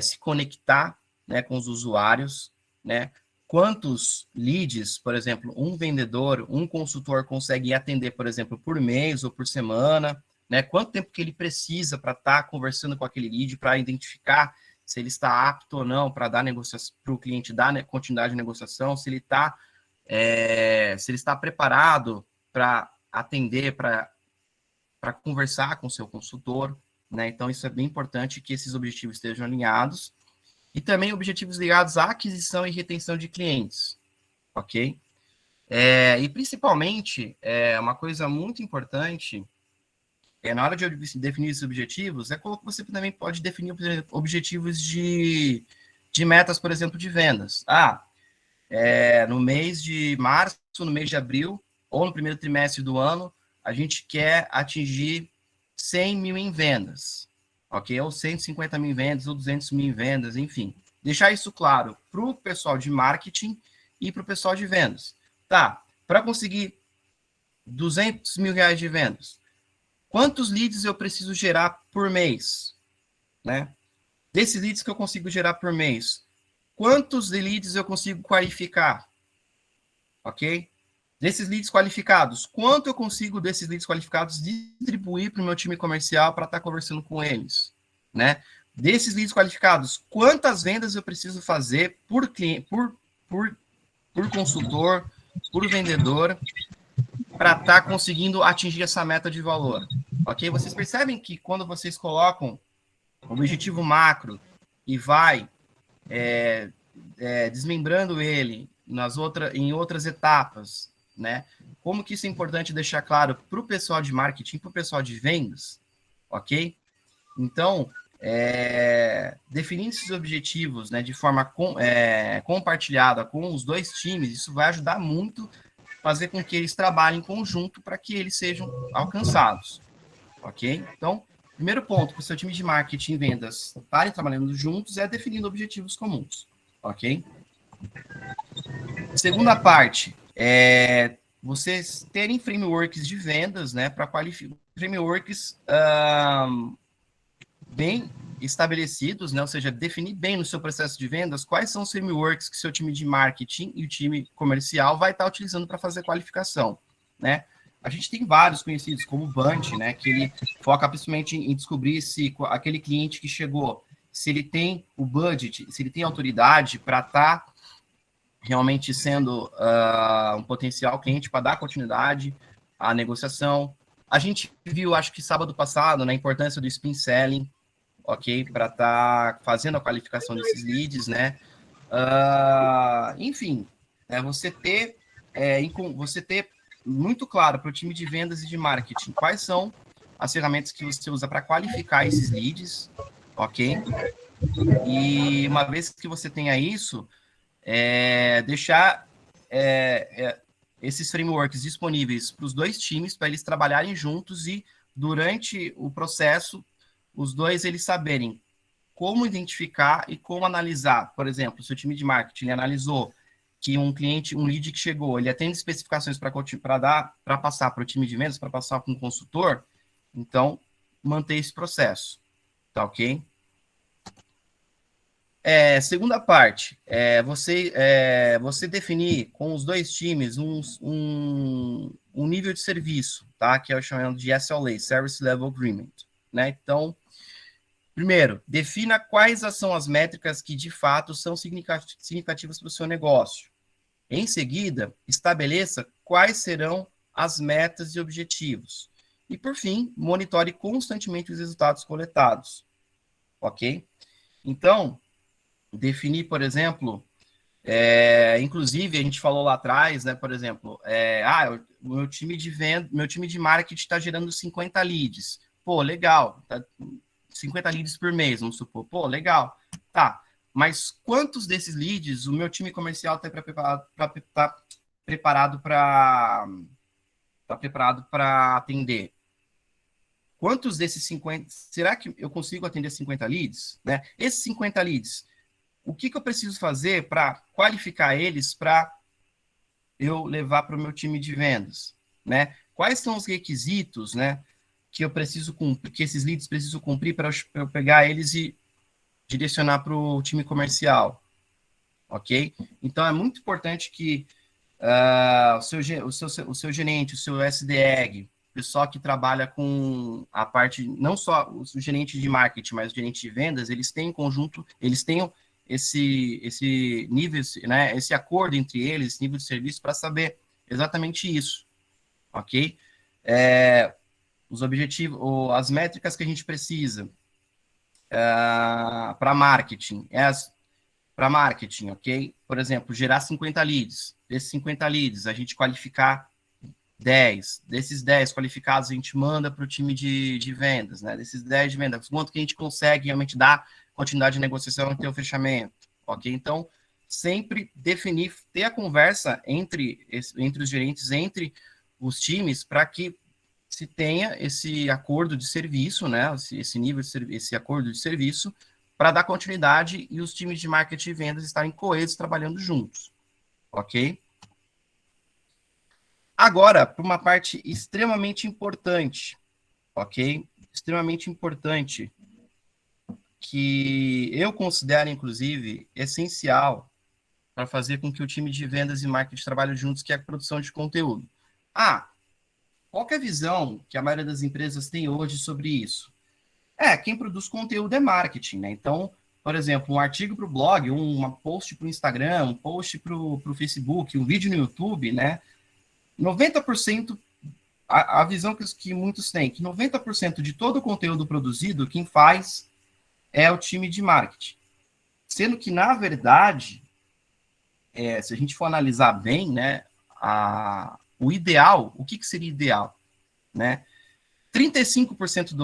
se conectar, né, com os usuários, né? Quantos leads, por exemplo, um vendedor, um consultor consegue atender, por exemplo, por mês ou por semana, né? Quanto tempo que ele precisa para estar conversando com aquele lead, para identificar se ele está apto ou não para dar negociação, para o cliente dar, né, continuidade de negociação, se ele está preparado para atender, para conversar com o seu consultor, né? Então, isso é bem importante que esses objetivos estejam alinhados. E também objetivos ligados à aquisição e retenção de clientes, ok? E principalmente, uma coisa muito importante, na hora de definir esses objetivos, você também pode definir objetivos de metas, por exemplo, de vendas. No mês de março, no mês de abril, ou no primeiro trimestre do ano, a gente quer atingir 100 mil em vendas, ok? Ou 150 mil em vendas, ou 200 mil em vendas, enfim. Deixar isso claro para o pessoal de marketing e para o pessoal de vendas. Tá, para conseguir 200 mil reais de vendas, quantos leads eu preciso gerar por mês, né? Desses leads que eu consigo gerar por mês, quantos leads eu consigo qualificar, ok? Desses leads qualificados, quanto eu consigo desses leads qualificados distribuir para o meu time comercial para estar conversando com eles, né? Desses leads qualificados, quantas vendas eu preciso fazer por cliente, por consultor, por vendedor, para estar conseguindo atingir essa meta de valor, ok? Vocês percebem que quando vocês colocam o objetivo macro e vai desmembrando ele em outras etapas, né? Como que isso é importante deixar claro para o pessoal de marketing, para o pessoal de vendas, ok? Então, definindo esses objetivos, né, de forma compartilhada com os dois times, isso vai ajudar muito a fazer com que eles trabalhem em conjunto para que eles sejam alcançados, ok? Então, primeiro ponto para o seu time de marketing e vendas estarem trabalhando juntos é definindo objetivos comuns, ok? Segunda parte, vocês terem frameworks de vendas, né, para qualificar, frameworks bem estabelecidos, né, ou seja, definir bem no seu processo de vendas quais são os frameworks que seu time de marketing e o time comercial vai estar utilizando para fazer qualificação, né? A gente tem vários conhecidos, como o Bunch, né, que ele foca principalmente em descobrir se aquele cliente que chegou, se ele tem o budget, se ele tem autoridade para estar realmente sendo um potencial cliente para dar continuidade à negociação. A gente viu, acho que sábado passado, né, a importância do spin selling, ok, para estar fazendo a qualificação desses leads, né? Enfim, você ter muito claro para o time de vendas e de marketing quais são as ferramentas que você usa para qualificar esses leads, ok? E uma vez que você tenha isso, deixar esses frameworks disponíveis para os dois times, para eles trabalharem juntos e, durante o processo, os dois eles saberem como identificar e como analisar. Por exemplo, se o time de marketing analisou que um cliente, um lead que chegou, ele atende especificações para passar para o time de vendas, para passar para um consultor, então manter esse processo, tá ok? Segunda parte, você definir com os dois times um nível de serviço, tá? Que é o chamado de SLA, Service Level Agreement, né? Então, primeiro, defina quais são as métricas que de fato são significativas para o seu negócio. Em seguida, estabeleça quais serão as metas e objetivos. E, por fim, monitore constantemente os resultados coletados, ok? Então, definir, por exemplo, inclusive a gente falou lá atrás, né, por exemplo, o meu time de venda, meu time de marketing está gerando 50 leads. Pô, legal, tá 50 leads por mês, vamos supor. Pô, legal. Tá, mas quantos desses leads o meu time comercial está preparado para atender? Quantos desses 50, será que eu consigo atender 50 leads? Né? Esses 50 leads, o que eu preciso fazer para qualificar eles para eu levar para o meu time de vendas? Né? Quais são os requisitos, né, que eu preciso cumprir, que esses leads precisam cumprir para eu pegar eles e direcionar para o time comercial, ok? Então, é muito importante que o seu gerente, o seu SDR, o pessoal que trabalha com a parte, não só o gerente de marketing, mas o gerente de vendas, eles têm em conjunto, eles tenham esse nível, né, esse acordo entre eles, esse nível de serviço, para saber exatamente isso, ok? Os objetivos, as métricas que a gente precisa para marketing, para marketing, ok? Por exemplo, gerar 50 leads. Desses 50 leads, a gente qualificar 10. Desses 10 qualificados, a gente manda para o time de vendas, né? Desses 10 de vendas, quanto que a gente consegue realmente dar continuidade de negociação e ter o fechamento, ok? Então, sempre definir, ter a conversa entre os gerentes, entre os times, para que se tenha esse acordo de serviço, né? Esse nível de esse acordo de serviço, para dar continuidade e os times de marketing e vendas estarem coesos trabalhando juntos, ok? Agora, para uma parte extremamente importante, ok? Extremamente importante, que eu considero, inclusive, essencial para fazer com que o time de vendas e marketing trabalhem juntos, que é a produção de conteúdo. Qual que é a visão que a maioria das empresas tem hoje sobre isso? Quem produz conteúdo é marketing, né? Então, por exemplo, um artigo para o blog, uma post para o Instagram, um post para o Facebook, um vídeo no YouTube, né? 90%, a visão que muitos têm, que 90% de todo o conteúdo produzido, quem faz é o time de marketing. Sendo que, na verdade, se a gente for analisar bem, né, o ideal, o que seria ideal, né? 35%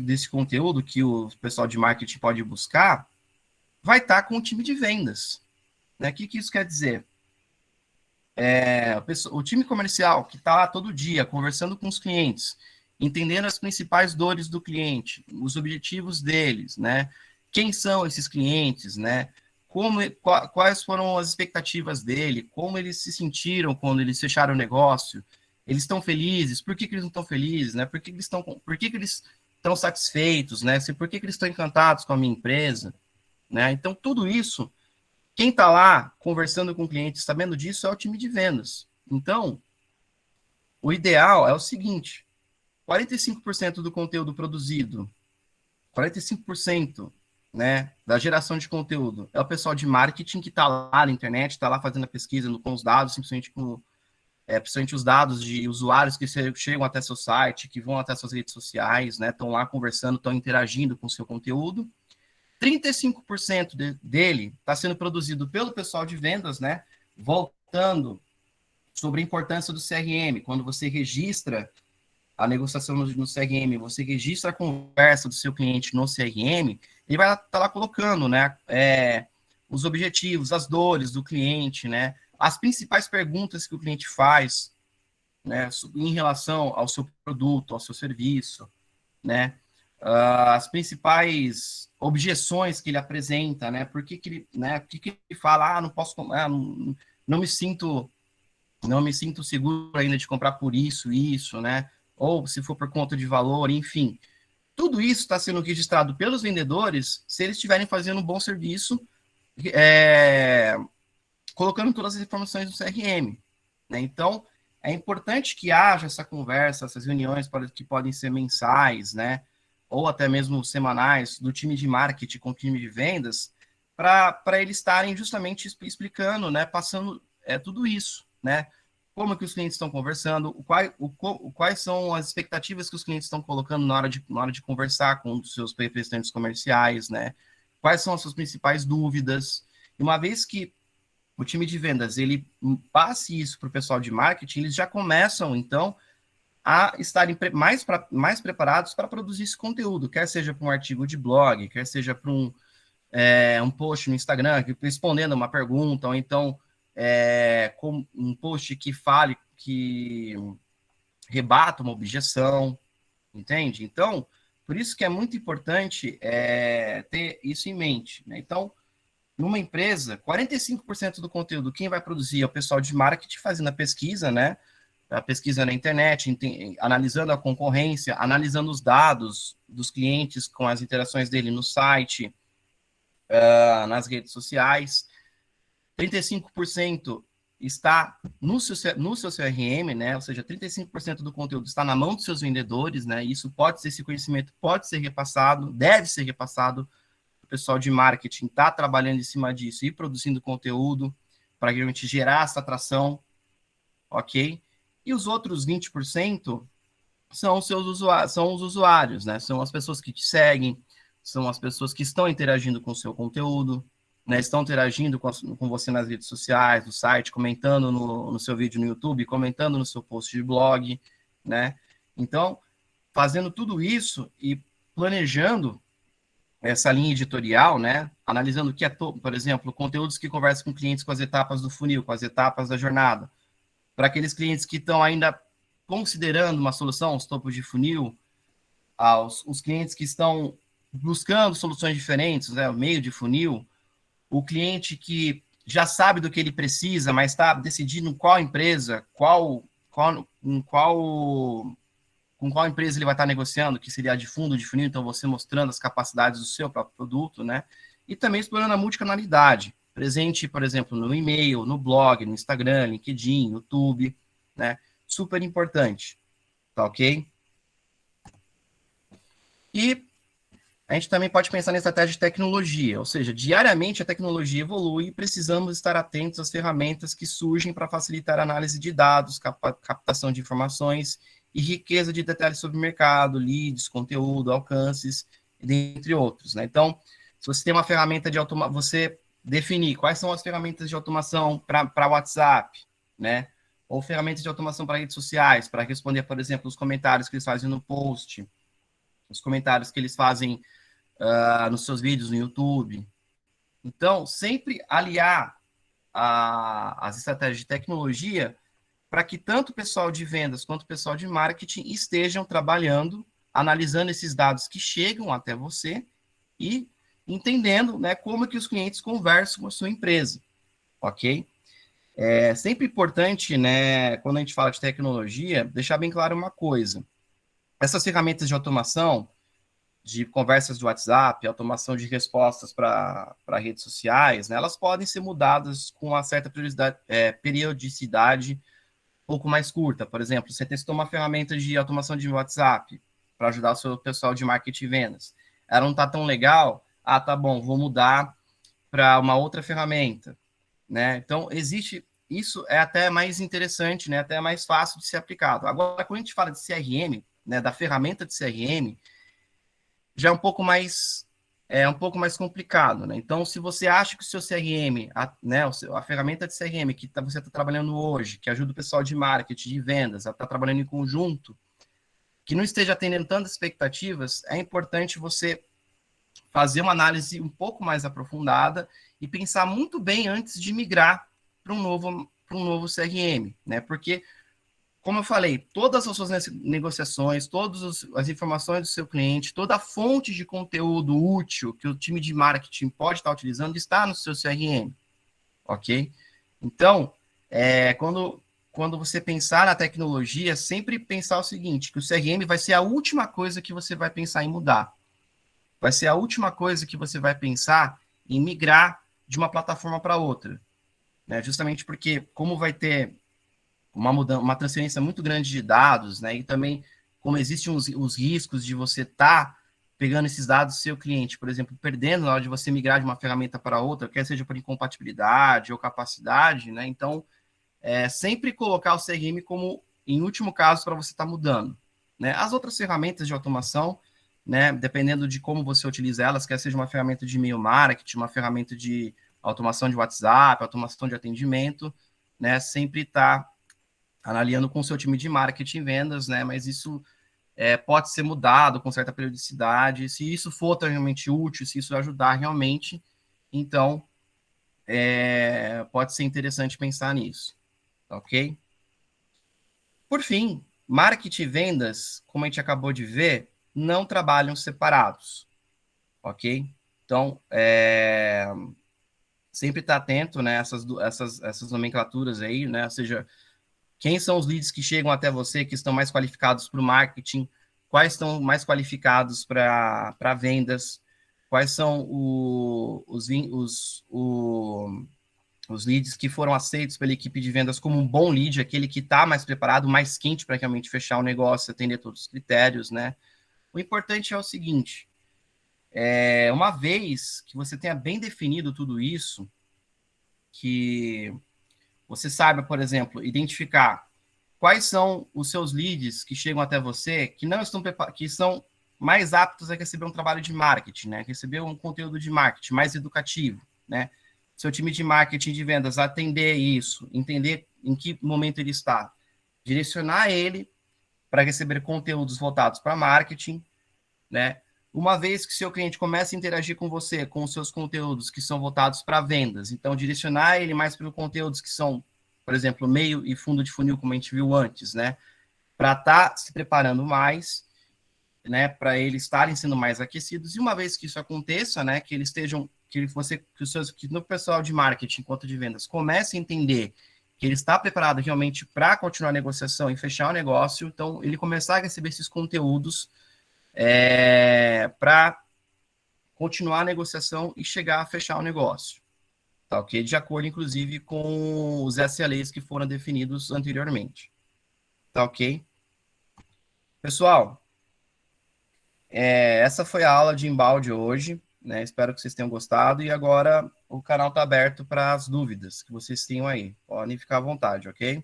desse conteúdo que o pessoal de marketing pode buscar vai estar com o time de vendas. Né? O que isso quer dizer? O time comercial que está lá todo dia conversando com os clientes, entendendo as principais dores do cliente, os objetivos deles, né? Quem são esses clientes, né? Quais foram as expectativas dele, como eles se sentiram quando eles fecharam o negócio, eles estão felizes, por que eles não estão felizes, né? Por que eles estão satisfeitos, né? Por que eles estão encantados com a minha empresa, né? Então, tudo isso, quem está lá conversando com o cliente, sabendo disso, é o time de vendas. Então, o ideal é o seguinte: 45% do conteúdo produzido, 45% né, da geração de conteúdo é o pessoal de marketing que está lá na internet, está lá fazendo a pesquisa com os dados, simplesmente com principalmente os dados de usuários que chegam até seu site, que vão até suas redes sociais, né, estão lá conversando, estão interagindo com o seu conteúdo. 35% dele está sendo produzido pelo pessoal de vendas, né, voltando sobre a importância do CRM. Quando você registra a negociação no CRM, você registra a conversa do seu cliente no CRM, ele vai estar lá colocando, né, os objetivos, as dores do cliente, né, as principais perguntas que o cliente faz, né, em relação ao seu produto, ao seu serviço, né, as principais objeções que ele apresenta, né, por que ele, né, por que ele fala, não posso, não me sinto seguro ainda de comprar por isso, né? Ou se for por conta de valor, enfim. Tudo isso está sendo registrado pelos vendedores se eles estiverem fazendo um bom serviço, é, colocando todas as informações no CRM. Né? Então, é importante que haja essa conversa, essas reuniões que podem ser mensais, né? Ou até mesmo semanais, do time de marketing com o time de vendas, para eles estarem justamente explicando, né? Passando tudo isso, né? Como que os clientes estão conversando, quais são as expectativas que os clientes estão colocando na hora de conversar com os seus representantes comerciais, né? Quais são as suas principais dúvidas. E uma vez que o time de vendas ele passe isso para o pessoal de marketing, eles já começam, então, a estarem mais preparados para produzir esse conteúdo, quer seja para um artigo de blog, quer seja para um post no Instagram, respondendo uma pergunta, ou então com um post que fale, que rebata uma objeção, entende? Então, por isso que é muito importante ter isso em mente. Né? Então, numa empresa, 45% do conteúdo quem vai produzir é o pessoal de marketing fazendo a pesquisa, né? A pesquisa na internet, analisando a concorrência, analisando os dados dos clientes com as interações dele no site, nas redes sociais. 35% está no seu CRM, né? Ou seja, 35% do conteúdo está na mão dos seus vendedores, né? Isso pode ser, esse conhecimento pode ser repassado, deve ser repassado. O pessoal de marketing está trabalhando em cima disso e produzindo conteúdo para realmente gerar essa atração, ok? E os outros 20% são os seus usuários, são os usuários, né? São as pessoas que te seguem, são as pessoas que estão interagindo com o seu conteúdo, né? Estão interagindo com você nas redes sociais, no site, comentando no seu vídeo no YouTube, comentando no seu post de blog, né? Então, fazendo tudo isso e planejando essa linha editorial, né? Analisando o que é, por exemplo, conteúdos que conversam com clientes com as etapas do funil, com as etapas da jornada. Para aqueles clientes que estão ainda considerando uma solução, os topos de funil, os clientes que estão buscando soluções diferentes, né, o meio de funil, o cliente que já sabe do que ele precisa, mas está decidindo qual empresa, com qual empresa ele vai estar negociando, que seria a de fundo de funil, então você mostrando as capacidades do seu próprio produto, né? E também explorando a multicanalidade, presente, por exemplo, no e-mail, no blog, no Instagram, LinkedIn, YouTube, né? Super importante, tá ok? E a gente também pode pensar na estratégia de tecnologia, ou seja, diariamente a tecnologia evolui e precisamos estar atentos às ferramentas que surgem para facilitar a análise de dados, captação de informações e riqueza de detalhes sobre o mercado, leads, conteúdo, alcances, dentre outros. Né? Então, se você tem uma ferramenta de automação, você definir quais são as ferramentas de automação para WhatsApp, né? Ou ferramentas de automação para redes sociais, para responder, por exemplo, os comentários que eles fazem no post, os comentários que eles fazem nos seus vídeos no YouTube. Então, sempre aliar as estratégias de tecnologia para que tanto o pessoal de vendas quanto o pessoal de marketing estejam trabalhando, analisando esses dados que chegam até você e entendendo, né, como que os clientes conversam com a sua empresa, ok? É sempre importante, né, quando a gente fala de tecnologia, deixar bem claro uma coisa. Essas ferramentas de automação, de conversas de WhatsApp, automação de respostas para redes sociais, né, elas podem ser mudadas com uma certa periodicidade um pouco mais curta. Por exemplo, você testou uma ferramenta de automação de WhatsApp para ajudar o seu pessoal de marketing e vendas. Ela não está tão legal, Ah, tá bom, vou mudar para uma outra ferramenta, né? Então, existe... Isso é até mais interessante, né? Até mais fácil de ser aplicado. Agora, quando a gente fala de CRM, né, da ferramenta de CRM, já é um pouco mais complicado, né? Então, se você acha que o seu CRM, né, a ferramenta de CRM que você está trabalhando hoje, que ajuda o pessoal de marketing, de vendas, a estar trabalhando em conjunto, que não esteja atendendo tantas expectativas, é importante você fazer uma análise um pouco mais aprofundada e pensar muito bem antes de migrar para um novo CRM, né? Porque, como eu falei, todas as suas negociações, todas as informações do seu cliente, toda a fonte de conteúdo útil que o time de marketing pode estar utilizando está no seu CRM, ok? Então, quando você pensar na tecnologia, sempre pensar o seguinte, que o CRM vai ser a última coisa que você vai pensar em mudar. Vai ser a última coisa que você vai pensar em migrar de uma plataforma para outra, né? Justamente porque, como vai ter uma transferência muito grande de dados, né? E também, como existem os riscos de você estar pegando esses dados do seu cliente, por exemplo, perdendo na hora de você migrar de uma ferramenta para outra, quer seja por incompatibilidade ou capacidade, né? Então, sempre colocar o CRM como, em último caso, para você estar mudando, né? As outras ferramentas de automação, né? Dependendo de como você utiliza elas, quer seja uma ferramenta de e-mail marketing, uma ferramenta de automação de WhatsApp, automação de atendimento, né? Sempre está analisando com o seu time de marketing e vendas, né? Mas isso pode ser mudado com certa periodicidade. Se isso for realmente útil, se isso ajudar realmente, então pode ser interessante pensar nisso, ok? Por fim, marketing e vendas, como a gente acabou de ver, não trabalham separados, ok? Então, sempre estar atento, né, essas nomenclaturas aí, né? Ou seja, quem são os leads que chegam até você, que estão mais qualificados para o marketing, quais estão mais qualificados para vendas, quais são os leads que foram aceitos pela equipe de vendas como um bom lead, aquele que está mais preparado, mais quente para realmente fechar o negócio, atender todos os critérios, né? O importante é o seguinte, uma vez que você tenha bem definido tudo isso, que você saiba, por exemplo, identificar quais são os seus leads que chegam até você, que não estão que são mais aptos a receber um trabalho de marketing, né? Receber um conteúdo de marketing mais educativo, né? Seu time de marketing de vendas atender isso, entender em que momento ele está, direcionar ele para receber conteúdos voltados para marketing, né? Uma vez que seu cliente começa a interagir com você, com os seus conteúdos que são voltados para vendas, então direcionar ele mais para os conteúdos que são, por exemplo, meio e fundo de funil, como a gente viu antes, né? Para estar se preparando mais, né? Para eles estarem sendo mais aquecidos. E uma vez que isso aconteça, né? Que eles estejam, que no pessoal de marketing, quanto de vendas, comece a entender que ele está preparado realmente para continuar a negociação e fechar o negócio, então ele começar a receber esses conteúdos para continuar a negociação e chegar a fechar o negócio, tá ok? De acordo, inclusive, com os SLAs que foram definidos anteriormente, tá ok? Pessoal, essa foi a aula de embalde hoje, né? Espero que vocês tenham gostado e agora o canal está aberto para as dúvidas que vocês tenham aí. Podem ficar à vontade, ok?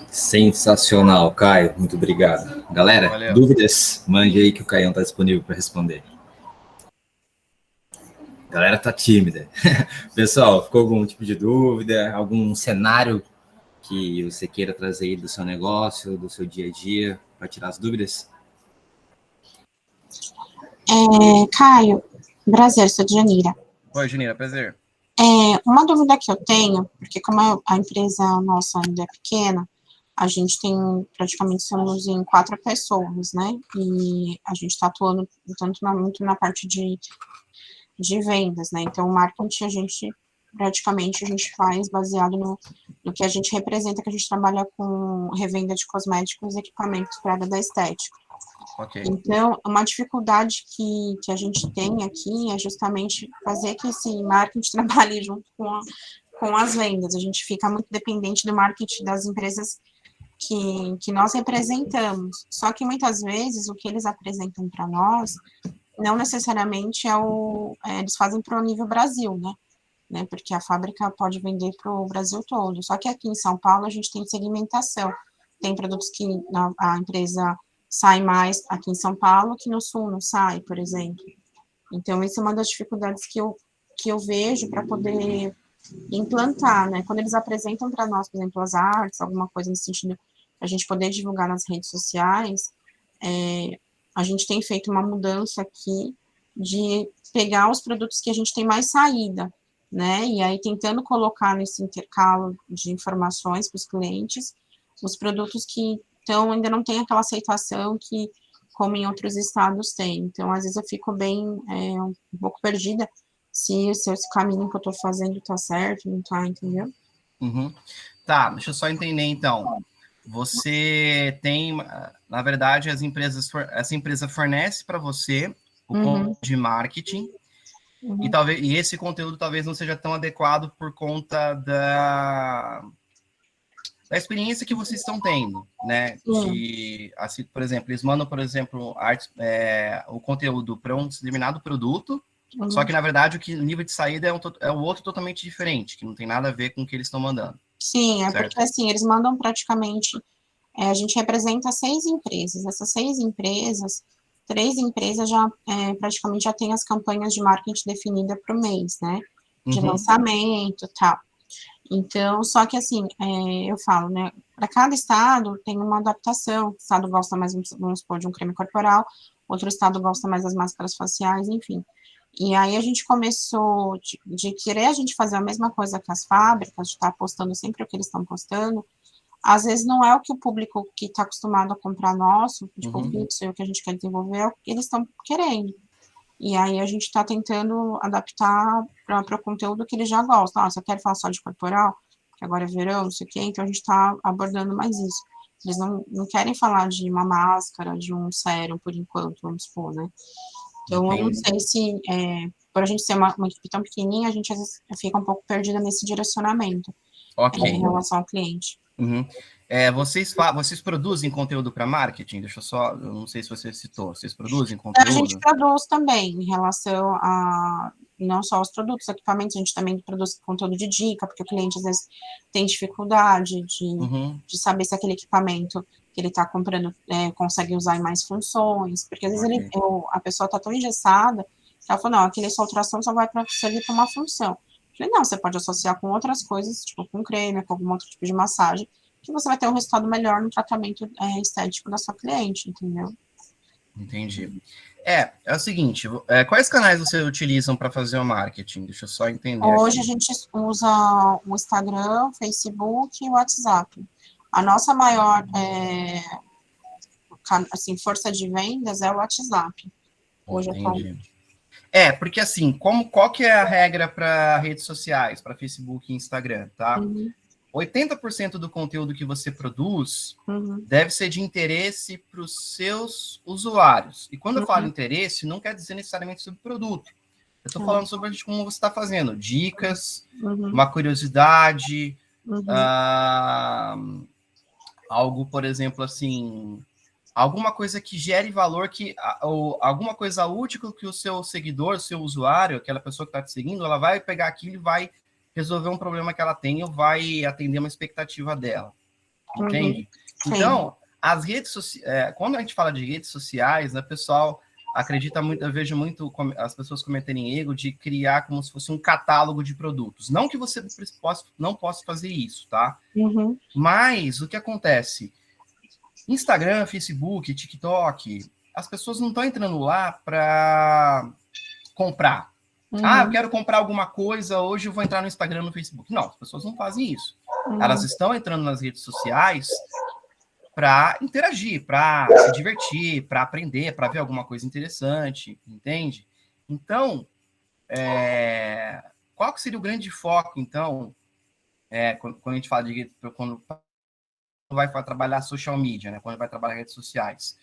Sensacional, Caio. Muito obrigado. Galera,
Valeu.
dúvidas? Mande aí que o Caio está disponível para responder. A galera tá tímida. Pessoal, ficou algum tipo de dúvida? Algum cenário que você queira trazer aí do seu negócio, do seu dia a dia, para tirar as dúvidas?
Caio, prazer, sou Janira.
Oi, Janira, prazer.
Uma dúvida que eu tenho, porque como a empresa nossa ainda é pequena, a gente tem, praticamente somos em 4 pessoas, né? E a gente está atuando muito na parte de vendas, né? Então, o marketing praticamente a gente faz baseado no que a gente representa, que a gente trabalha com revenda de cosméticos e equipamentos para a área da estética.
Ok.
Então, uma dificuldade que a gente tem aqui é justamente fazer que esse marketing trabalhe junto com as vendas. A gente fica muito dependente do marketing das empresas que nós representamos. Só que muitas vezes o que eles apresentam para nós não necessariamente eles fazem para o nível Brasil, né? Porque a fábrica pode vender para o Brasil todo. Só que aqui em São Paulo a gente tem segmentação. Tem produtos que a empresa sai mais aqui em São Paulo que no Sul não sai, por exemplo. Então, essa é uma das dificuldades que eu vejo para poder implantar, né? Quando eles apresentam para nós, por exemplo, as artes, alguma coisa nesse sentido, a gente poder divulgar nas redes sociais, a gente tem feito uma mudança aqui de pegar os produtos que a gente tem mais saída, né? E aí tentando colocar nesse intercalo de informações para os clientes, os produtos que ainda não tem aquela aceitação que, como em outros estados, tem. Então, às vezes eu fico bem, um pouco perdida se esse caminho que eu estou fazendo está certo, não está, entendeu?
Uhum. Tá, deixa eu só entender, então. Você tem, na verdade, essa empresa fornece para você o conteúdo de marketing, e esse conteúdo talvez não seja tão adequado por conta da experiência que vocês estão tendo, né? Assim, por exemplo, eles mandam, por exemplo, o conteúdo para um determinado produto, só que, na verdade, o nível de saída é um outro totalmente diferente, que não tem nada a ver com o que eles estão mandando.
Sim,
certo?
Porque, assim, eles mandam praticamente... a gente representa 6 empresas. Essas 6 empresas, 3 empresas praticamente já têm as campanhas de marketing definida para o mês, né? De lançamento e tal. Então, só que assim, eu falo, né, para cada estado tem uma adaptação. O estado gosta mais, vamos supor, de um creme corporal, outro estado gosta mais das máscaras faciais, enfim. E aí a gente começou de querer a gente fazer a mesma coisa que as fábricas, de estar postando sempre o que eles estão postando. Às vezes não é o que o público que está acostumado a comprar nosso, tipo, fixo, e o que a gente quer desenvolver é o que eles estão querendo. E aí a gente está tentando adaptar para o conteúdo que eles já gostam. Se eu quero falar só de corporal, que agora é verão, não sei o quê, então a gente está abordando mais isso. Eles não querem falar de uma máscara, de um sérum, por enquanto, vamos supor, né? Então, eu não sei se, por a gente ser uma equipe tão pequenininha, a gente às vezes fica um pouco perdida nesse direcionamento em relação ao cliente.
Vocês produzem conteúdo para marketing? Eu não sei se você citou, vocês produzem conteúdo?
A gente produz também, em relação a, não só os produtos, equipamentos, a gente também produz conteúdo de dica, porque o cliente às vezes tem dificuldade de saber se aquele equipamento que ele está comprando consegue usar em mais funções, porque às vezes a pessoa está tão engessada, que ela falou, não, aquele sua ultrassom só vai servir para uma função. Eu falei, não, você pode associar com outras coisas, tipo com creme, com algum outro tipo de massagem, que você vai ter um resultado melhor no tratamento estético da sua cliente, entendeu?
Entendi. É o seguinte, quais canais vocês utilizam para fazer o marketing? Deixa eu só entender.
Hoje a gente usa o Instagram, o Facebook e o WhatsApp. A nossa maior assim, força de vendas é o WhatsApp. Hoje
Entendi. Porque assim, qual que é a regra para redes sociais, para Facebook e Instagram, tá? 80% do conteúdo que você produz deve ser de interesse para os seus usuários. E quando eu falo interesse, não quer dizer necessariamente sobre o produto. Eu estou falando sobre como você está fazendo. Dicas, uma curiosidade, algo, por exemplo, assim, alguma coisa que gere valor, ou alguma coisa útil que o seu seguidor, o seu usuário, aquela pessoa que está te seguindo, ela vai pegar aquilo e vai resolver um problema que ela tem ou vai atender uma expectativa dela. Entende? Então, as redes sociais, quando a gente fala de redes sociais, né, o pessoal acredita muito, eu vejo muito as pessoas cometerem erro de criar como se fosse um catálogo de produtos. Não que você não possa fazer isso, tá? Mas o que acontece? Instagram, Facebook, TikTok, as pessoas não estão entrando lá para comprar. Eu quero comprar alguma coisa, hoje eu vou entrar no Instagram, no Facebook. Não, as pessoas não fazem isso. Elas estão entrando nas redes sociais para interagir, para se divertir, para aprender, para ver alguma coisa interessante, entende? Então, qual que seria o grande foco, então, quando a gente fala de... Quando vai trabalhar social media, né? Quando vai trabalhar redes sociais.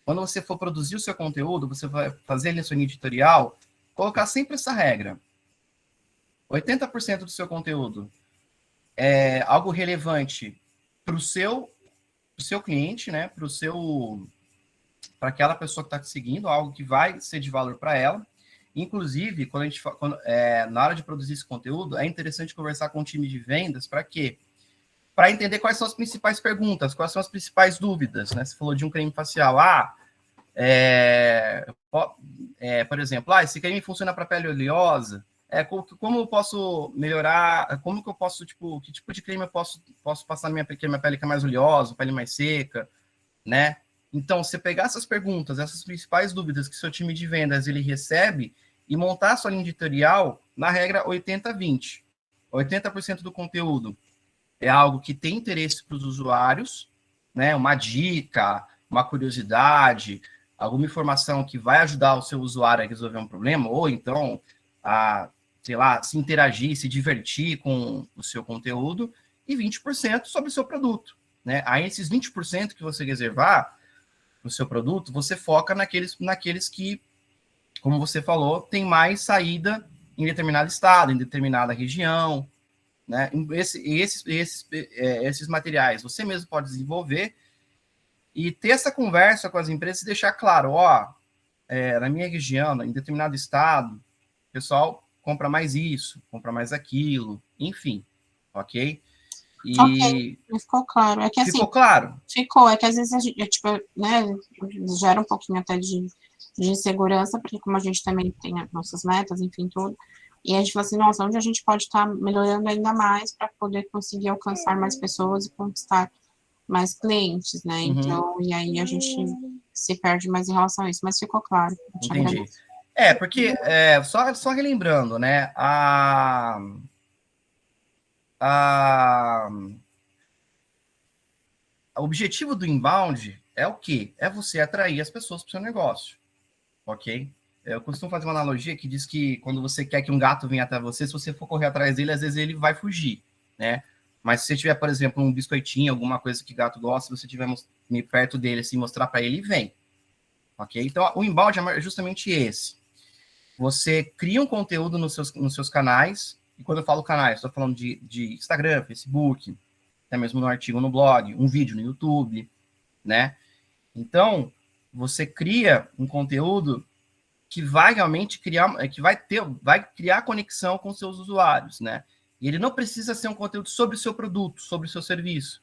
Quando você for produzir o seu conteúdo, você vai fazer a sua editorial, colocar sempre essa regra. 80% do seu conteúdo é algo relevante para o seu cliente, né? Para para aquela pessoa que está te seguindo, algo que vai ser de valor para ela. Inclusive, na hora de produzir esse conteúdo, é interessante conversar com o time de vendas, para quê? Para entender quais são as principais perguntas, quais são as principais dúvidas, né? Você falou de um creme facial. Por exemplo, esse creme funciona para pele oleosa. Como eu posso melhorar? Como que eu posso, que tipo de creme eu posso passar na minha pele que é mais oleosa, pele mais seca, né? Então, você pegar essas perguntas, essas principais dúvidas que seu time de vendas ele recebe e montar sua linha editorial na regra 80-20. 80% do conteúdo é algo que tem interesse para os usuários, né? Uma dica, uma curiosidade, alguma informação que vai ajudar o seu usuário a resolver um problema, ou então se interagir, se divertir com o seu conteúdo, e 20% sobre o seu produto, né? Aí esses 20% que você reservar no seu produto, você foca naqueles que, como você falou, tem mais saída em determinado estado, em determinada região, né? Esses materiais você mesmo pode desenvolver e ter essa conversa com as empresas e deixar claro, na minha região, em determinado estado, o pessoal compra mais isso, compra mais aquilo, enfim, ok?
Ok, ficou claro. É que assim,
ficou claro?
Ficou, é que às vezes a gente, né, gera um pouquinho até de insegurança, porque como a gente também tem as nossas metas, enfim, tudo, e a gente fala assim, nossa, onde a gente pode estar melhorando ainda mais para poder conseguir alcançar mais pessoas e conquistar mais clientes, né? Então, e aí a gente se perde mais em relação a isso, mas ficou claro.
Entendi. Porque, só relembrando, né, o objetivo do inbound é o quê? É você atrair as pessoas para o seu negócio, ok? Eu costumo fazer uma analogia que diz que quando você quer que um gato venha até você, se você for correr atrás dele, às vezes ele vai fugir, né? Mas se você tiver, por exemplo, um biscoitinho, alguma coisa que gato gosta, se você estiver perto dele, assim, mostrar para ele, vem, ok? Então, o inbound é justamente esse. Você cria um conteúdo nos seus canais, e quando eu falo canais, estou falando de Instagram, Facebook, até mesmo no artigo no blog, um vídeo no YouTube, né? Então, você cria um conteúdo que vai realmente vai criar conexão com seus usuários, né? E ele não precisa ser um conteúdo sobre o seu produto, sobre o seu serviço.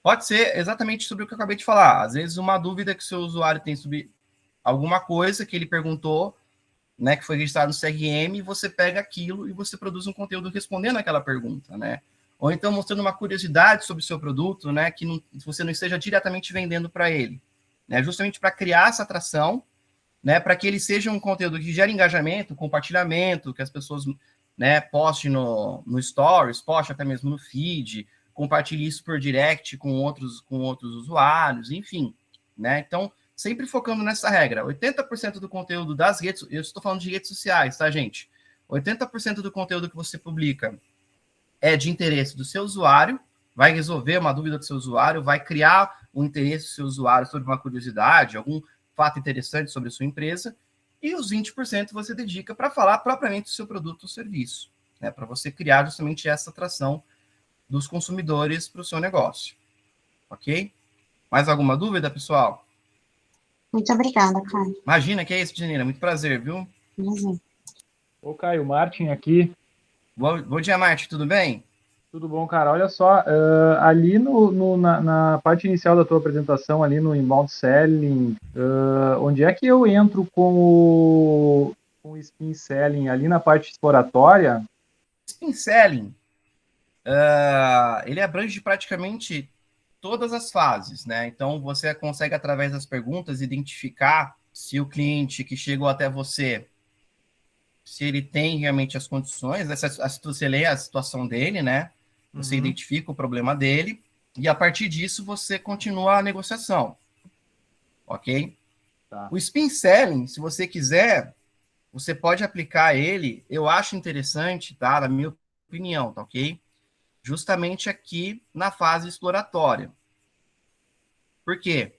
Pode ser exatamente sobre o que eu acabei de falar. Às vezes, uma dúvida que o seu usuário tem sobre alguma coisa que ele perguntou, né, que foi registrado no CRM, e você pega aquilo e você produz um conteúdo respondendo aquela pergunta, né? Ou então mostrando uma curiosidade sobre o seu produto, né, que você não esteja diretamente vendendo para ele, né? Justamente para criar essa atração, né, para que ele seja um conteúdo que gere engajamento, compartilhamento, que as pessoas, né, postem no Stories, postem até mesmo no feed, compartilhe isso por direct com outros usuários, enfim, né? Então, sempre focando nessa regra, 80% do conteúdo das redes, eu estou falando de redes sociais, tá, gente? 80% do conteúdo que você publica é de interesse do seu usuário, vai resolver uma dúvida do seu usuário, vai criar um interesse do seu usuário sobre uma curiosidade, algum fato interessante sobre a sua empresa, e os 20% você dedica para falar propriamente do seu produto ou serviço, né? Para você criar justamente essa atração dos consumidores para o seu negócio. Ok? Mais alguma dúvida, pessoal?
Muito obrigada, Caio.
Imagina que é isso, Janina. Muito prazer, viu?
Prazer.
Ô, Caio, Martin aqui.
Bom dia, Martin. Tudo bem?
Tudo bom, cara? Olha só, ali na parte inicial da tua apresentação, ali no Inbound Selling, onde é que eu entro com o Spin Selling? Ali na parte exploratória?
Spin Selling, ele abrange praticamente todas as fases, né? Então, você consegue, através das perguntas, identificar se o cliente que chegou até você, se ele tem realmente as condições, você lê a situação dele, né? Você identifica o problema dele, e a partir disso, você continua a negociação, ok?
Tá.
O Spin Selling, se você quiser, você pode aplicar ele, eu acho interessante, tá? Na minha opinião, tá ok? Justamente aqui na fase exploratória. Por quê?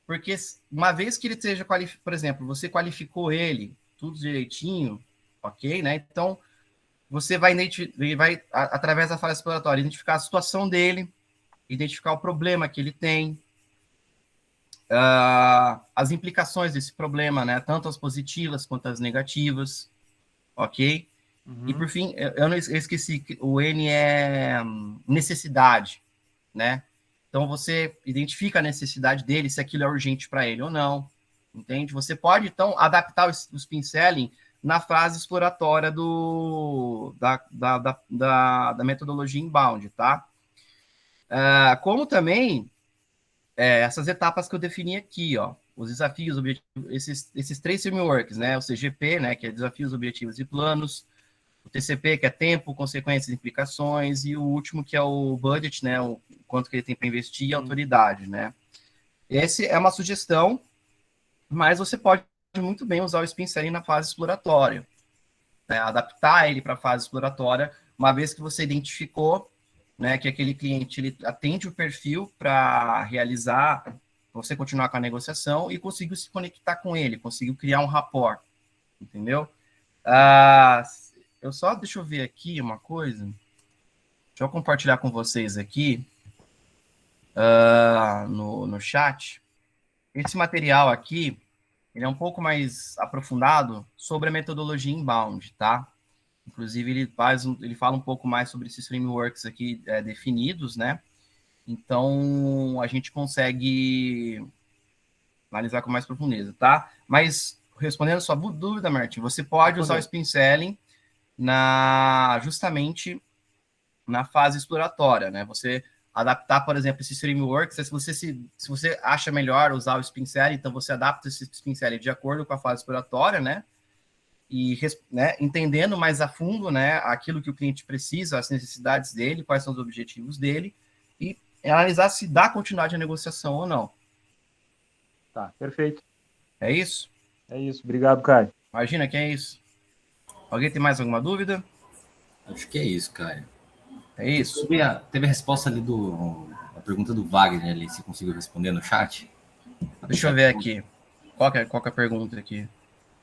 Porque uma vez que ele seja qualificado, por exemplo, você qualificou ele, tudo direitinho, ok, né? Então, você vai através da fase exploratória, identificar a situação dele, identificar o problema que ele tem, as implicações desse problema, né? Tanto as positivas quanto as negativas, ok?
Uhum.
E por fim, eu esqueci que o N é necessidade, né? Então você identifica a necessidade dele, se aquilo é urgente para ele ou não, entende? Você pode, então, adaptar o spin selling na fase exploratória da metodologia inbound, tá? Como também essas etapas que eu defini aqui, ó, os desafios, objetivos, esses 3 frameworks, né? O CGP, né, que é desafios, objetivos e planos, o TCP, que é tempo, consequências e implicações, e o último, que é o budget, né, o quanto que ele tem para investir, e a autoridade, né. Esse é uma sugestão, mas você pode muito bem usar o spin selling na fase exploratória, né, adaptar ele para a fase exploratória, uma vez que você identificou, né, que aquele cliente ele atende o perfil para realizar, você continuar com a negociação e conseguiu se conectar com ele, conseguiu criar um rapport, entendeu? Deixa eu ver aqui uma coisa. Deixa eu compartilhar com vocês aqui no chat. Esse material aqui, ele é um pouco mais aprofundado sobre a metodologia inbound, tá? Inclusive, ele fala um pouco mais sobre esses frameworks aqui definidos, né? Então, a gente consegue analisar com mais profundeza, tá? Mas, respondendo a sua dúvida, Martin, você pode usar o spin selling justamente na fase exploratória, né? Você adaptar, por exemplo, esses frameworks, se você acha melhor usar o spin selling, então você adapta esse spin selling de acordo com a fase exploratória, né? E, né, entendendo mais a fundo, né, aquilo que o cliente precisa, as necessidades dele, quais são os objetivos dele, e analisar se dá continuidade à negociação ou não.
Tá, perfeito.
É isso?
É isso. Obrigado, Caio.
Imagina que é isso. Alguém tem mais alguma dúvida?
Acho que é isso, cara.
É isso.
Teve a resposta ali a pergunta do Wagner ali, você conseguiu responder no chat?
Deixa eu ver aqui. Qual que é a pergunta aqui?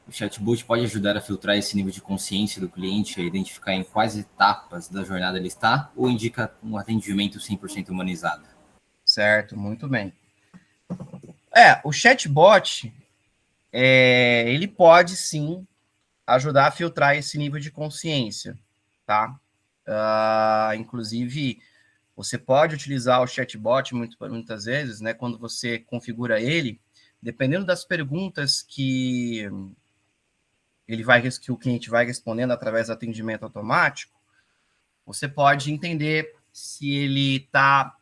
O chatbot pode ajudar a filtrar esse nível de consciência do cliente, a identificar em quais etapas da jornada ele está, ou indica um atendimento 100% humanizado?
Certo, muito bem. O chatbot, ele pode sim ajudar a filtrar esse nível de consciência, tá? Inclusive, você pode utilizar o chatbot muitas vezes, né, quando você configura ele, dependendo das perguntas que o cliente vai respondendo através do atendimento automático, você pode entender se ele está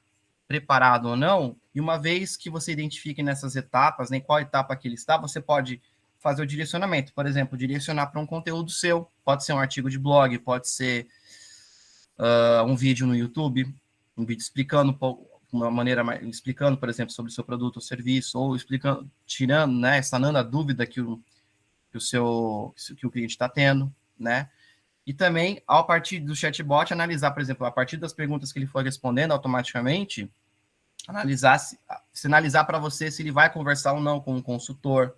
preparado ou não, e uma vez que você identifique nessas etapas, em qual etapa que ele está, você pode fazer o direcionamento, por exemplo, direcionar para um conteúdo seu, pode ser um artigo de blog, pode ser um vídeo no YouTube, um vídeo explicando explicando, por exemplo, sobre o seu produto ou serviço, ou explicando, tirando, né, sanando a dúvida que o cliente está tendo, né? E também, a partir do chatbot, analisar, por exemplo, a partir das perguntas que ele for respondendo automaticamente, sinalizar para você se ele vai conversar ou não com um consultor.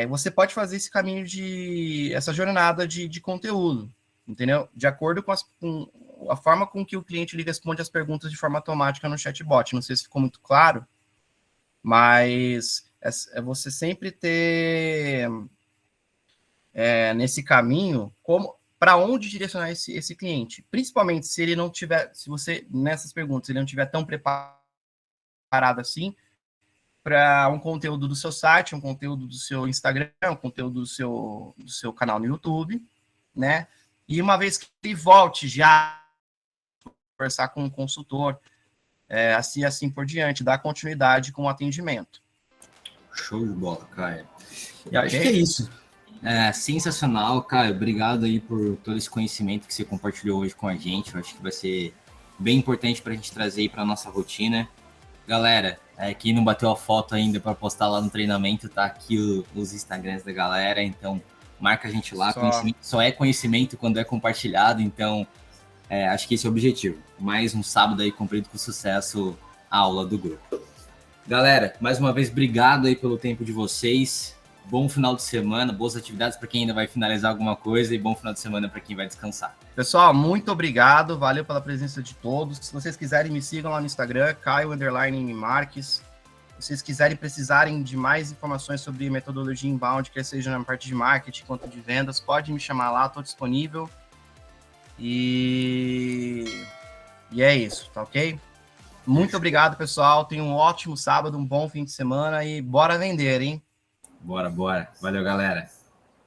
Você pode fazer esse caminho essa jornada de conteúdo, entendeu? De acordo com a forma com que o cliente ele responde as perguntas de forma automática no chatbot. Não sei se ficou muito claro, mas é você sempre ter nesse caminho para onde direcionar esse cliente, principalmente se ele não tiver, se você nessas perguntas ele não tiver tão preparado assim para um conteúdo do seu site, um conteúdo do seu Instagram, um conteúdo do seu canal no YouTube, né? E uma vez que ele volte já conversar com um consultor, assim por diante, dar continuidade com o atendimento.
Show de bola, Caio. E acho que é isso. Sensacional, Caio. Obrigado aí por todo esse conhecimento que você compartilhou hoje com a gente. Eu acho que vai ser bem importante para a gente trazer aí para a nossa rotina. Galera, quem não bateu a foto ainda para postar lá no treinamento, tá aqui os Instagrams da galera, então marca a gente lá. Conhecimento só é conhecimento quando é compartilhado, então acho que esse é o objetivo. Mais um sábado aí cumprido com sucesso a aula do grupo. Galera, mais uma vez, obrigado aí pelo tempo de vocês. Bom final de semana, boas atividades para quem ainda vai finalizar alguma coisa e bom final de semana para quem vai descansar.
Pessoal, muito obrigado, valeu pela presença de todos. Se vocês quiserem, me sigam lá no Instagram, Caio_Marques. Se vocês quiserem, precisarem de mais informações sobre metodologia inbound, quer seja na parte de marketing quanto de vendas, pode me chamar lá, estou disponível. E é isso, tá ok? Muito obrigado, pessoal. Tenham um ótimo sábado, um bom fim de semana e bora vender, hein?
Bora. Valeu, galera.